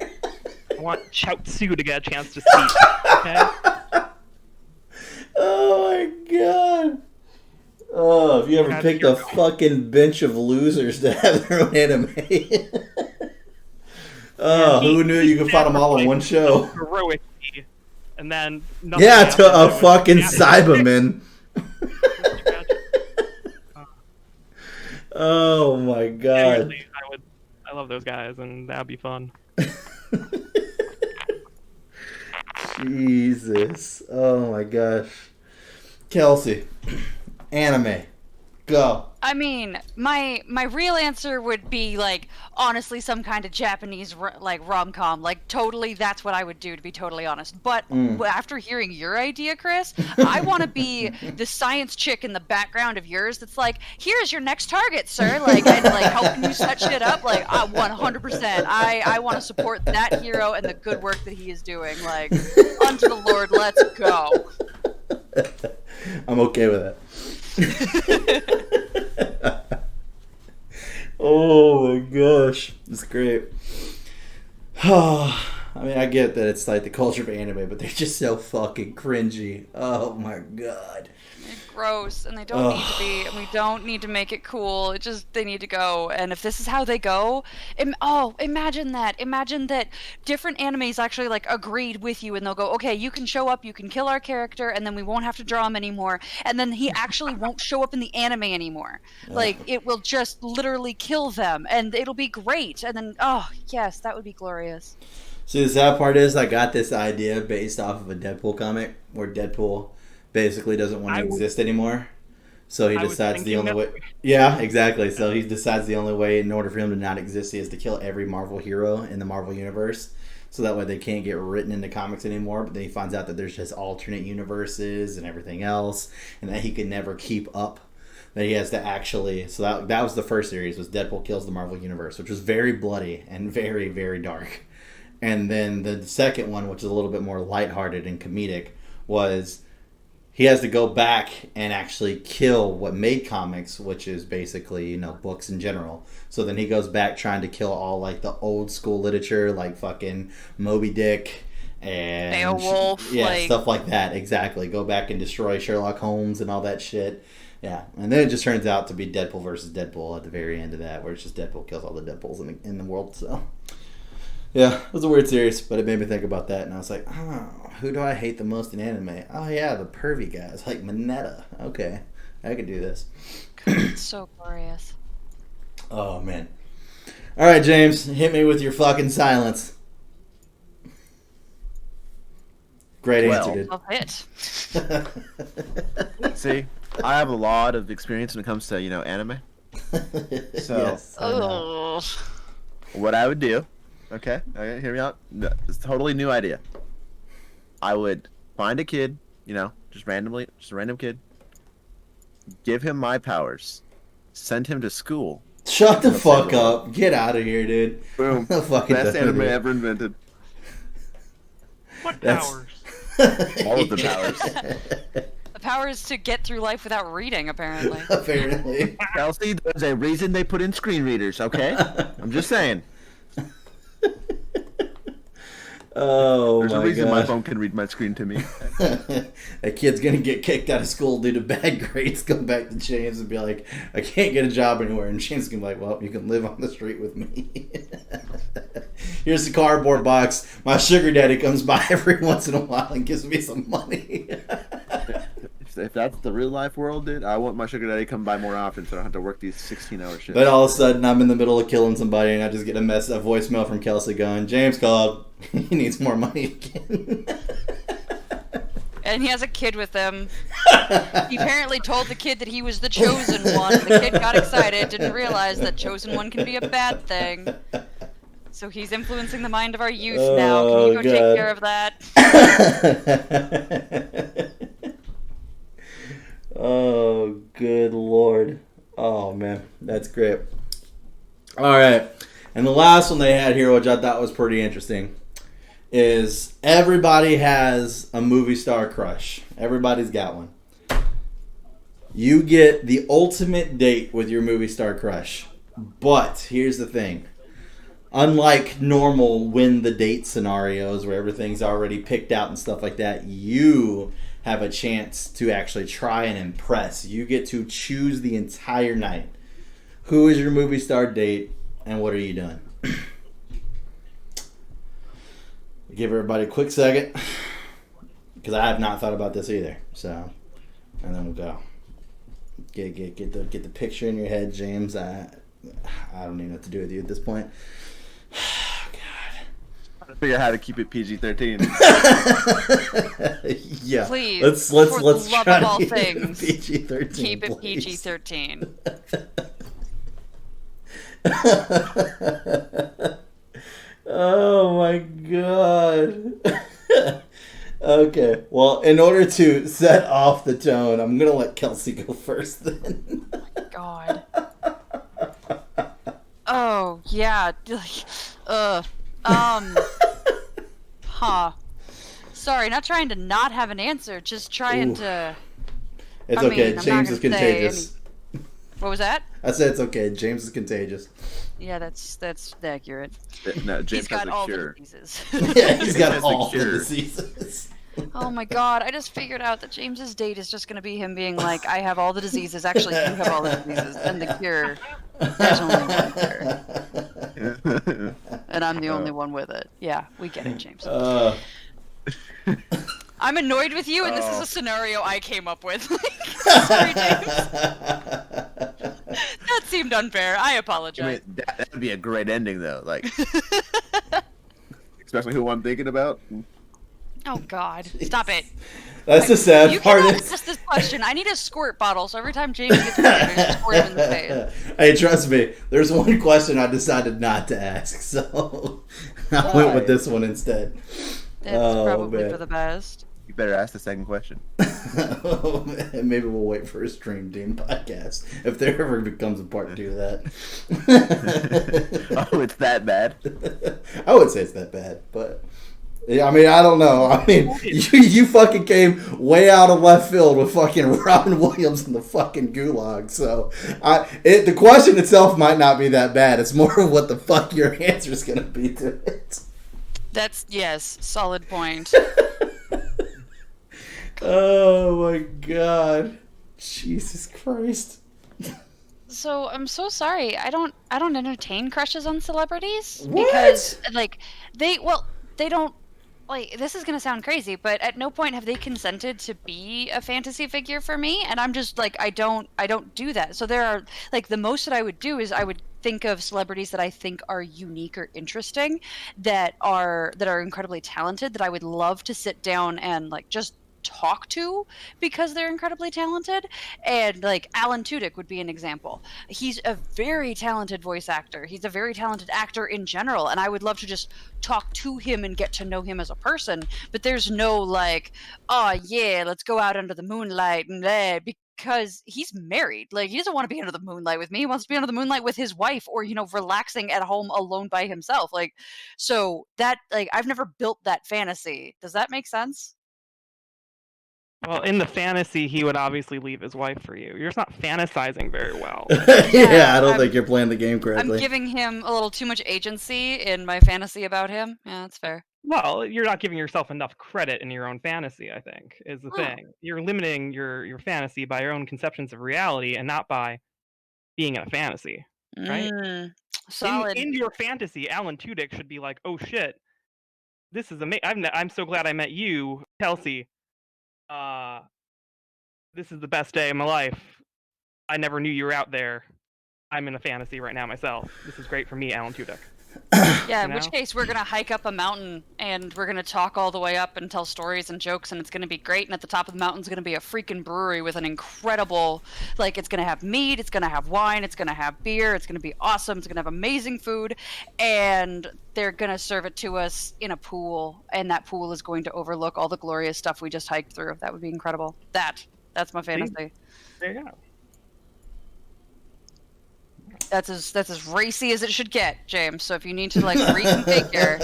I want Chaozu to get a chance to speak. Okay? Oh my god. Oh, if you ever picked a fucking bench of losers to have their own anime. Who knew you could find them all in one show? Heroically, and then to a fucking Cyberman. Oh my god. I love those guys, and that'd be fun. Jesus. Oh my gosh. Kelsey. Anime. Go. I mean, my real answer would be, like, honestly, some kind of Japanese, rom-com. Like, totally, that's what I would do, to be totally honest. But after hearing your idea, Chris, I want to be the science chick in the background of yours that's like, here's your next target, sir. Like, and, like, helping you set shit up. Like, 100%. I want to support that hero and the good work that he is doing. Like, unto the Lord, let's go. I'm okay with that. Oh my gosh, that's great. I mean, I get that it's like the culture of anime, but they're just so fucking cringy. Oh my god. Gross, and they don't need to be, and we don't need to make it cool. It just, they need to go. And if this is how they go, imagine that. Imagine that different animes actually like agreed with you, and they'll go, okay, you can show up, you can kill our character, and then we won't have to draw him anymore. And then he actually won't show up in the anime anymore. Like, it will just literally kill them, and it'll be great. And then, oh yes, that would be glorious. See, the sad part is I got this idea based off of a Deadpool comic where Deadpool basically doesn't want to exist anymore. So he decides the only way... Yeah, exactly. So he decides the only way in order for him to not exist is to kill every Marvel hero in the Marvel universe. So that way they can't get written into comics anymore. But then he finds out that there's just alternate universes and everything else. And that he could never keep up. That he has to actually... So that was the first series, was Deadpool kills the Marvel universe, which was very bloody and very, very dark. And then the second one, which is a little bit more lighthearted and comedic, was... he has to go back and actually kill what made comics, which is basically, books in general. So then he goes back trying to kill all, like, the old school literature, like fucking Moby Dick and... Beowulf. Stuff like that, exactly. Go back and destroy Sherlock Holmes and all that shit. Yeah, and then it just turns out to be Deadpool versus Deadpool at the very end of that, where it's just Deadpool kills all the Deadpools in the world, so... Yeah, it was a weird series, but it made me think about that, and I was like, who do I hate the most in anime? Oh, yeah, the pervy guys, like Mineta. Okay, I could do this. It's so glorious. Oh, man. All right, James, hit me with your fucking silence. Great answer, dude. Love it. See, I have a lot of experience when it comes to, anime. So, yes, what I would do... Okay, hear me out. No, it's a totally new idea. I would find a kid, just randomly, just a random kid. Give him my powers. Send him to school. Shut the fuck up. Get out of here, dude. Boom. Best anime ever invented. What powers? All of the powers. The power is to get through life without reading, apparently. Apparently. Kelsey, there's a reason they put in screen readers, okay? I'm just saying. Oh, there's my a reason God. my phone can read my screen to me. That kid's gonna get kicked out of school due to bad grades. Go back to James and be like, I can't get a job anywhere. And James can be like, well, you can live on the street with me. Here's the cardboard box. My sugar daddy comes by every once in a while and gives me some money. If that's the real life world, dude, I want my sugar daddy to come by more often so I don't have to work these 16-hour shifts. Then all of a sudden, I'm in the middle of killing somebody, and I just get a voicemail from Kelsey going, James called. He needs more money again. And he has a kid with him. He apparently told the kid that he was the chosen one. The kid got excited, didn't realize that chosen one can be a bad thing. So he's influencing the mind of our youth now. Can you go take care of that? Oh, good Lord. Oh, man. That's great. All right. And the last one they had here, which I thought was pretty interesting, is everybody has a movie star crush. Everybody's got one. You get the ultimate date with your movie star crush. But here's the thing. Unlike normal win the date scenarios where everything's already picked out and stuff like that, you have a chance to actually try and impress. You get to choose the entire night. Who is your movie star date and what are you doing? Give everybody a quick second because I have not thought about this either. So, and then we'll go. Get the picture in your head, James. I don't even know what to do with you at this point. I figure out how to keep it PG-13. Yeah. Please. Let's for the try love of to all keep it things, PG-13. keep it please. PG-13. Oh my God. Okay. Well, in order to set off the tone, I'm gonna let Kelsey go first then. God. Oh yeah. Huh. Sorry, not trying to not have an answer, just trying to. It's I okay. mean, I'm James not is gonna contagious. What was that? I said it's okay. James is contagious. Yeah, that's accurate. No, James He's got has a all cure. the diseases. Yeah, he's got That's the all the cure. diseases. Oh my god, I just figured out that James's date is just gonna be him being like, I have all the diseases. Actually, you have all the diseases. And the cure, there's only one cure. And I'm the only one with it. Yeah, we get it, James. I'm annoyed with you, and this is a scenario I came up with. Sorry, James. That seemed unfair. I apologize. I mean, that would be a great ending, though. Like, especially who I'm thinking about. Oh God! Stop it. That's the sad You part. cannot ask this question. I need a squirt bottle, so every time James gets mad, I just squirt him in the face. Hey, trust me. There's one question I decided not to ask, so I went with this one instead. That's probably for the best. You better ask the second question. Maybe we'll wait for a Stream Team podcast if there ever becomes a part 2 of that. Oh, it's that bad? I would say it's that bad, but yeah, I mean, I don't know. I mean, you fucking came way out of left field with fucking Robin Williams in the fucking gulag. So, the question itself might not be that bad. It's more of what the fuck your answer is gonna be to it. That's solid point. Oh my god, Jesus Christ. So I'm so sorry. I don't entertain crushes on celebrities What? because they don't. Like, this is gonna sound crazy, but at no point have they consented to be a fantasy figure for me, and I'm just like, I don't do that. So there are, like, the most that I would do is I would think of celebrities that I think are unique or interesting, that are incredibly talented, that I would love to sit down and, like, just talk to because they're incredibly talented. And like Alan Tudyk would be an example. He's a very talented voice actor. He's a very talented actor in general, and I would love to just talk to him and get to know him as a person. But there's no like, oh yeah, let's go out under the moonlight and because he's married. Like, he doesn't want to be under the moonlight with me. He wants to be under the moonlight with his wife, or, you know, relaxing at home alone by himself. Like, so that, like, I've never built that fantasy. Does that make sense? Well, in the fantasy, he would obviously leave his wife for you. You're just not fantasizing very well. Yeah, I don't think you're playing the game correctly. I'm giving him a little too much agency in my fantasy about him. Yeah, that's fair. Well, you're not giving yourself enough credit in your own fantasy, I think, is the thing. You're limiting your fantasy by your own conceptions of reality and not by being in a fantasy, right? Solid. In your fantasy, Alan Tudyk should be like, oh shit, this is amazing. I'm so glad I met you, Kelsey. This is the best day of my life. I never knew you were out there. I'm in a fantasy right now myself. This is great for me, Alan Tudyk. Yeah, in which case we're going to hike up a mountain and we're going to talk all the way up and tell stories and jokes, and it's going to be great. And at the top of the mountain is going to be a freaking brewery with an incredible, like, it's going to have meat, it's going to have wine, it's going to have beer, it's going to be awesome, it's going to have amazing food, and they're going to serve it to us in a pool, and that pool is going to overlook all the glorious stuff we just hiked through. That would be incredible. That's my fantasy. There you go. That's as racy as it should get, James. So if you need to, like, reconfigure,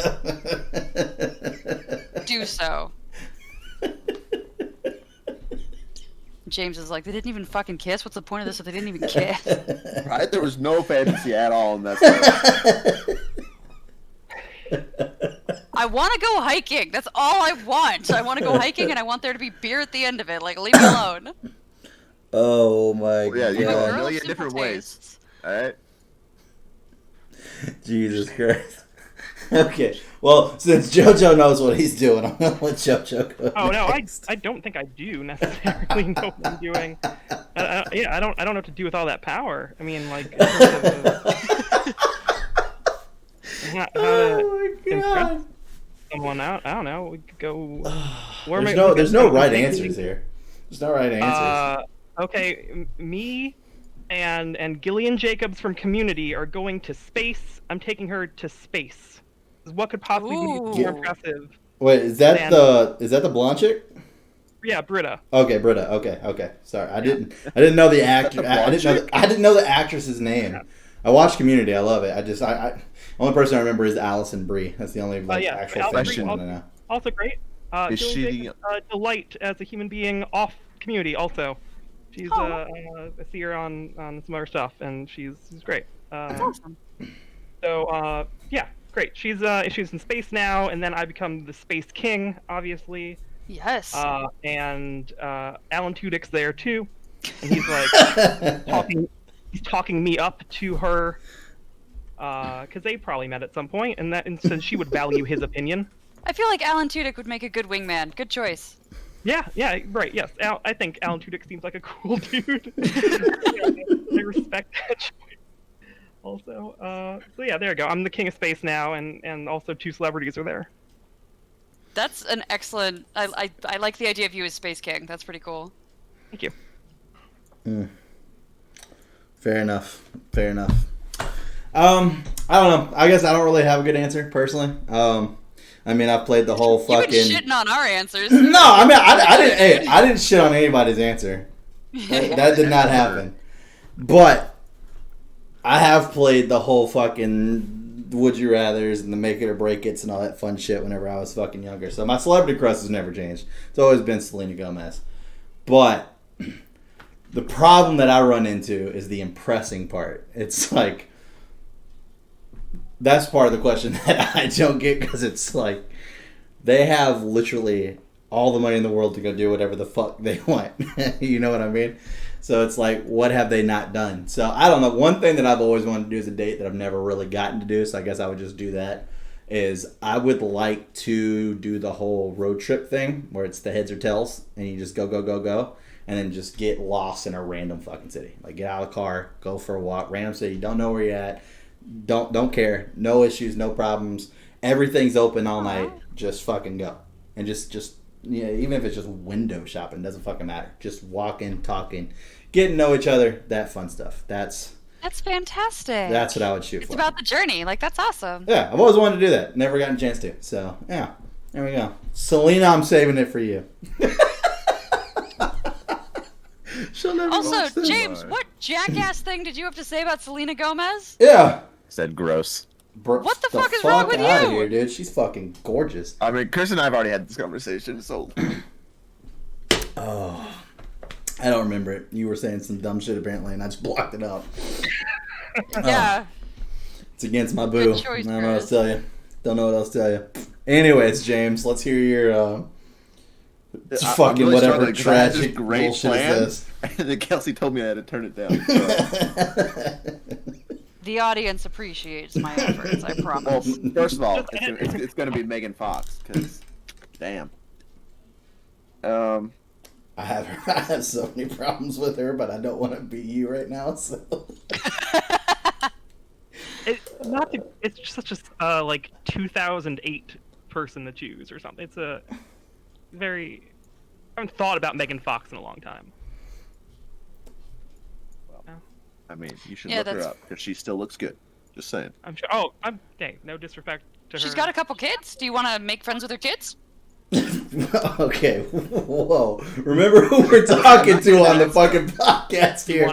do so. James is like, they didn't even fucking kiss? What's the point of this if they didn't even kiss? Right? There was no fantasy at all in that story. I want to go hiking. That's all I want. I want to go hiking, and I want there to be beer at the end of it. Like, leave me alone. Oh my Yeah, you know, god. a million different ways. Alright? Jesus Christ. Okay, well, since JoJo knows what he's doing, I'm gonna let JoJo go. Oh no, next. I don't think I do necessarily know what I'm doing. I don't know what to do with all that power. I mean, like, in terms of, how to impress someone out. I don't know. We could go. There's no right answers here. There's no right answers. Okay, me and Gillian Jacobs from Community are going to space. I'm taking her to space. What could possibly be more impressive? Wait, is that the blonde chick? Yeah, Britta. Okay, Britta. Okay. Sorry, I didn't know the actor. I didn't know the actress's name. Yeah. I watched Community. I love it. I only person I remember is Alison Brie. That's the only actual thing I know. Also great. Is she a delight as a human being off Community? Also, she's I see her on some other stuff, and she's great. That's awesome. So, yeah, great. She's in space now, and then I become the Space King, obviously. Yes. And Alan Tudyk's there too, and he's like talking me up to her, because they probably met at some point, and said she would value his opinion. I feel like Alan Tudyk would make a good wingman. Good choice. Yeah, right, yes. I think Alan Tudyk seems like a cool dude. I respect that choice. Also, so yeah, there you go. I'm the king of space now, and also 2 celebrities are there. That's an excellent. I like the idea of you as Space King. That's pretty cool. Thank you. Fair enough. I don't know. I guess I don't really have a good answer personally. I mean, I've played the whole fucking. You've been shitting on our answers. No, I mean, I didn't. Hey, I didn't shit on anybody's answer. That did not happen. But I have played the whole fucking Would You Rathers and the Make It or Break It's and all that fun shit whenever I was fucking younger. So my celebrity crush has never changed. It's always been Selena Gomez. But the problem that I run into is the impressing part. It's like, that's part of the question that I don't get, because it's like they have literally all the money in the world to go do whatever the fuck they want. You know what I mean? So it's like, what have they not done? So I don't know. One thing that I've always wanted to do as a date that I've never really gotten to do, so I guess I would just do that, is I would like to do the whole road trip thing where it's the heads or tails and you just go, and then just get lost in a random fucking city. Like, get out of the car, go for a walk, random city, you don't know where you're at, don't care, no issues, no problems, everything's open all night, just fucking go. And just yeah, even if it's just window shopping, doesn't fucking matter. Just walking, talking, getting to know each other, that fun stuff. That's fantastic. That's what I would shoot for. It's about the journey. Like, that's awesome. Yeah, I've always wanted to do that. Never gotten a chance to. So, yeah. There we go. Selena, I'm saving it for you. Also, James, what jackass thing did you have to say about Selena Gomez? Yeah. Said gross. What the fuck is wrong with you? Out of here, dude. She's fucking gorgeous. I mean, Chris and I have already had this conversation, so. Oh, I don't remember it. You were saying some dumb shit apparently, and I just blocked it out. Yeah. It's against my boo. Good choice, I don't know what else to tell you. Don't know what else to tell you. Anyways, James, let's hear your fucking really whatever tragic bullshit is this. And then Kelsey told me I had to turn it down. So. The audience appreciates my efforts, I promise. Well, first of all, it's going to be Megan Fox, because, damn. I have so many problems with her, but I don't want to be you right now, so. It's just such a like 2008 person to choose or something. It's a very. I haven't thought about Megan Fox in a long time. I mean, you should look her up because she still looks good. Just saying. I'm sure. Oh, hey, no disrespect to her. She's got a couple kids. Do you want to make friends with her kids? Okay, whoa. Remember who we're talking to on the fucking podcast here.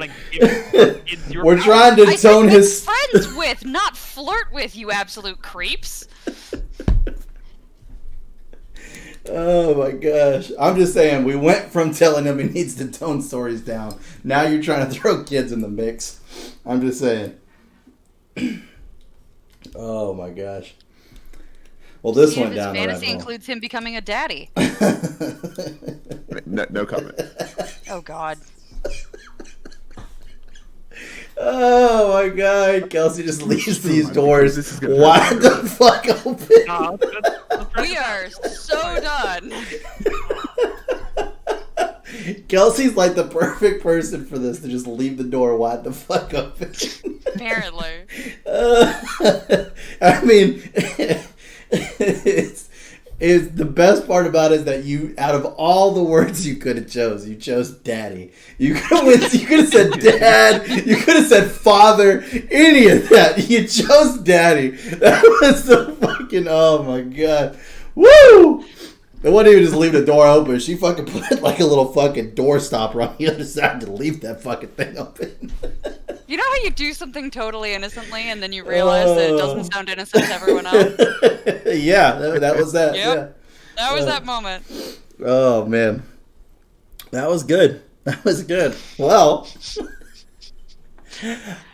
We're trying to tone his... friends with, not flirt with, you absolute creeps. Oh my gosh. I'm just saying, we went from telling him he needs to tone stories down. Now you're trying to throw kids in the mix. I'm just saying. Oh my gosh. Well, this went down the rabbit hole. His fantasy includes him becoming a daddy. No comment. Oh God. Oh my God. Kelsey just leaves these doors wide the fuck open. We are so done. Kelsey's like the perfect person for this, to just leave the door wide the fuck open. Apparently. I mean, it's the best part about it is that you, out of all the words you could have chose, you chose daddy. You could have said dad. You could have said father. Any of that. You chose daddy. That was so fucking. Oh my God. Woo! It wasn't even just leave the door open. She fucking put like a little fucking door stopper on the other side to leave that fucking thing open. You know how you do something totally innocently and then you realize that it doesn't sound innocent to everyone else? Yeah, that was that. Yep. Yeah. That was that moment. Oh, man. That was good. That was good. Well,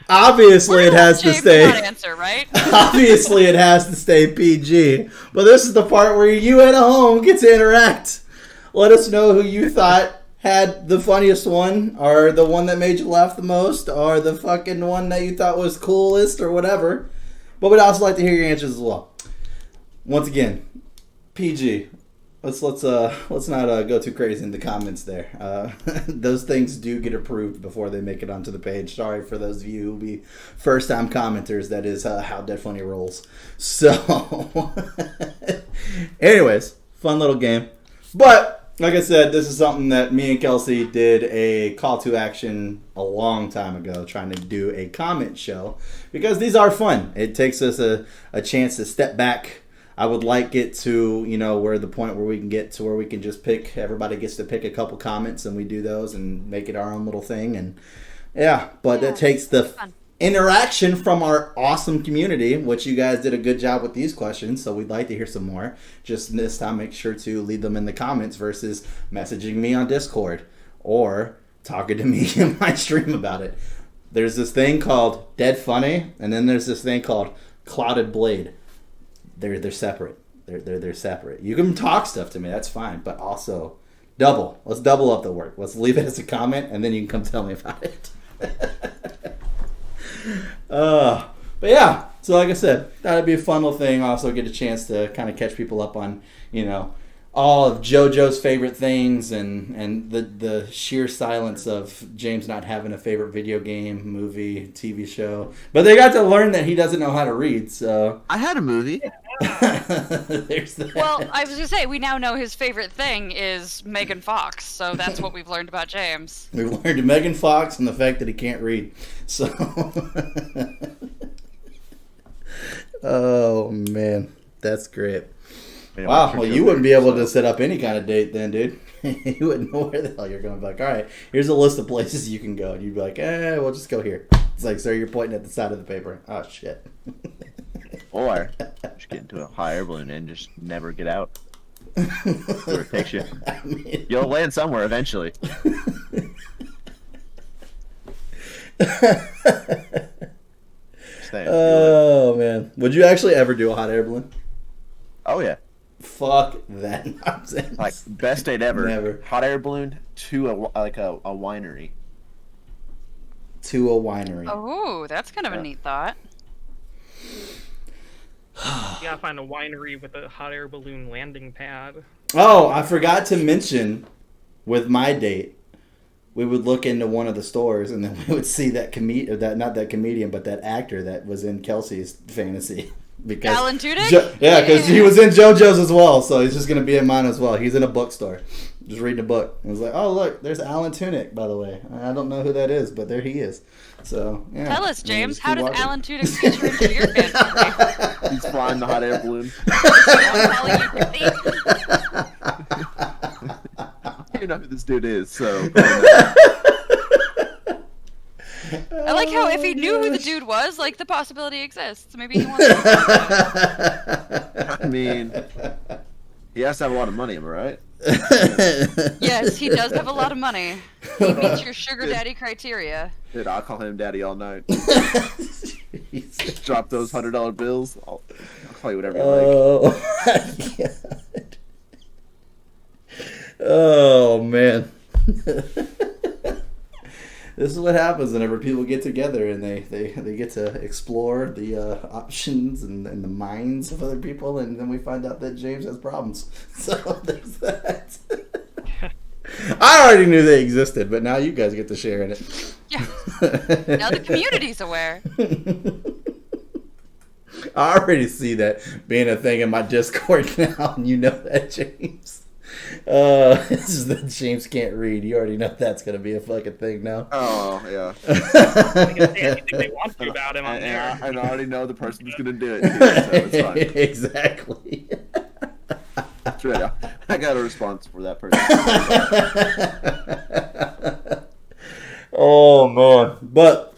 Obviously, it has to James stay. not answer, right? Obviously, it has to stay PG. But this is the part where you at home get to interact. Let us know who you thought had the funniest one, or the one that made you laugh the most, or the fucking one that you thought was coolest, or whatever. But we'd also like to hear your answers as well. Once again, PG. Let's not go too crazy in the comments there. Those things do get approved before they make it onto the page. Sorry for those of you who will be first-time commenters. That is how Dead Funny rolls. So, anyways, fun little game. But, like I said, this is something that me and Kelsey did a call to action a long time ago, trying to do a comment show, because these are fun. It takes us a chance to step back. I would like it to, where the point where we can get to where we can just pick, everybody gets to pick a couple comments and we do those and make it our own little thing. And that takes the interaction from our awesome community, which you guys did a good job with these questions. So we'd like to hear some more. Just this time, make sure to leave them in the comments versus messaging me on Discord or talking to me in my stream about it. There's this thing called Dead Funny, and then there's this thing called Clouded Blade. They're separate. They're separate. You can talk stuff to me, that's fine, but also let's double up the work. Let's leave it as a comment, and then you can come tell me about it. But yeah, so like I said, that'd be a fun little thing. Also get a chance to kind of catch people up on, all of JoJo's favorite things and the sheer silence of James not having a favorite video game, movie, TV show. But they got to learn that he doesn't know how to read, so... I had a movie. There's that. Well, I was going to say, we now know his favorite thing is Megan Fox, so that's what we've learned about James. We've learned Megan Fox and the fact that he can't read. So... Oh, man. That's great. Wow, well, you wouldn't be able to set up any kind of date then, dude. You wouldn't know where the hell you're going. Be like, all right, here's a list of places you can go. And you'd be like, we'll just go here. It's like, sir, you're pointing at the side of the paper. Oh, shit. Or just get into a hot air balloon and just never get out. Where it takes you. You'll land somewhere eventually. Oh, man. Would you actually ever do a hot air balloon? Oh, yeah. Fuck that nonsense. Like, best date ever. Never. Hot air balloon to a winery. To a winery. Oh, that's kind of a neat thought. You gotta find a winery with a hot air balloon landing pad. Oh, I forgot to mention, with my date, we would look into one of the stores and then we would see that not that comedian, but that actor that was in Kelsey's fantasy. Because Alan Tudyk? Because he was in JoJo's as well, so he's just going to be in mine as well. He's in a bookstore, just reading a book. I was like, oh, look, there's Alan Tudyk, by the way. I don't know who that is, but there he is. So, yeah. Tell us, James, how does watching. Alan Tudyk feature into your fantasy? He's flying the hot air balloon. You know who this dude is, so... I like how if he knew who the dude was, like, the possibility exists. Maybe he wants to. I mean, he has to have a lot of money, am I right? Yes, he does have a lot of money. He meets your sugar daddy criteria. Dude, I'll call him daddy all night. Drop those $100 bills. I'll call you whatever you like. Oh, my God. Oh, man. This is what happens whenever people get together and they get to explore the options and the minds of other people, and then we find out that James has problems. So there's that. I already knew they existed, but now you guys get to share in it. Yeah. Now the community's aware. I already see that being a thing in my Discord now, and you know that, James. This is that James can't read. You already know that's gonna be a fucking thing now. Oh, yeah. They can say anything they want to about him on there. And I already know the person who's gonna do it, too, so it's fine. Exactly. That's right. I got a response for that person. Oh, man. But,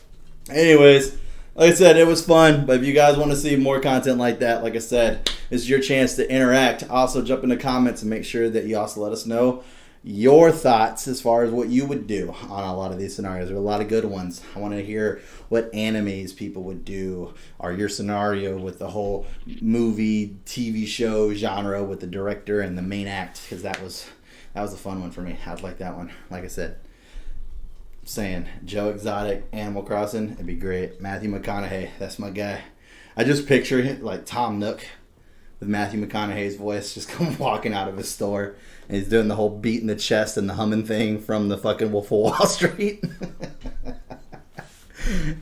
anyways, like I said, it was fun. But if you guys want to see more content like that, like I said, it's your chance to interact. Also, jump in the comments and make sure that you also let us know your thoughts as far as what you would do on a lot of these scenarios. There are a lot of good ones. I want to hear what animes people would do, or your scenario with the whole movie, TV show genre with the director and the main act, because that was a fun one for me. I'd like that one. Like I said, saying Joe Exotic, Animal Crossing, it'd be great. Matthew McConaughey, that's my guy. I just picture him like Tom Nook with Matthew McConaughey's voice just come walking out of his store, and he's doing the whole beat in the chest and the humming thing from the fucking Wolf of Wall Street.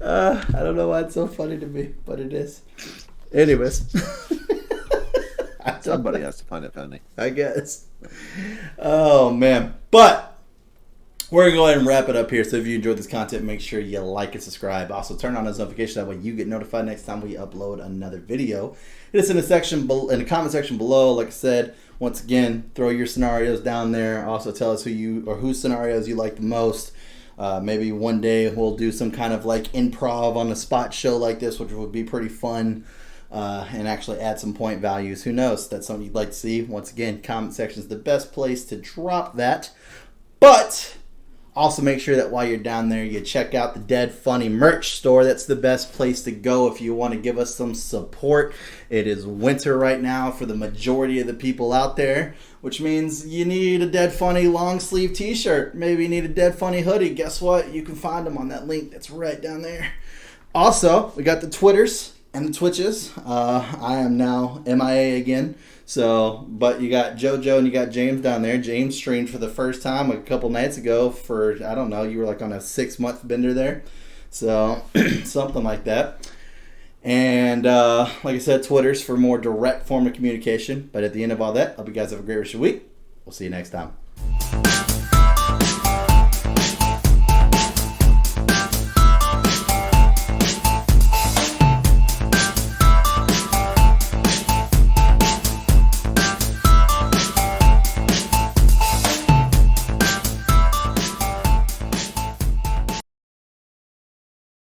I don't know why it's so funny to me, but it is. Anyways. Somebody has to find it funny, I guess. Oh, man. But we're going to go ahead and wrap it up here. So if you enjoyed this content, make sure you like and subscribe. Also, turn on those notifications. That way you get notified next time we upload another video. Hit us in the comment section below. Like I said, once again, throw your scenarios down there. Also, tell us whose scenarios you like the most. Maybe one day we'll do some kind of like improv on a spot show like this, which would be pretty fun. And actually add some point values. Who knows? That's something you'd like to see. Once again, comment section is the best place to drop that. But also make sure that while you're down there, you check out the Dead Funny merch store. That's the best place to go if you want to give us some support. It is winter right now for the majority of the people out there, which means you need a Dead Funny long sleeve t-shirt. Maybe you need a Dead Funny hoodie. Guess what? You can find them on that link that's right down there. Also, we got the Twitters and the Twitches. I am now MIA again. So, but you got JoJo and you got James down there. James streamed for the first time a couple nights ago for, I don't know, you were like on a 6-month bender there. So, something like that. And like I said, Twitter's for more direct form of communication. But at the end of all that, I hope you guys have a great rest of your week. We'll see you next time.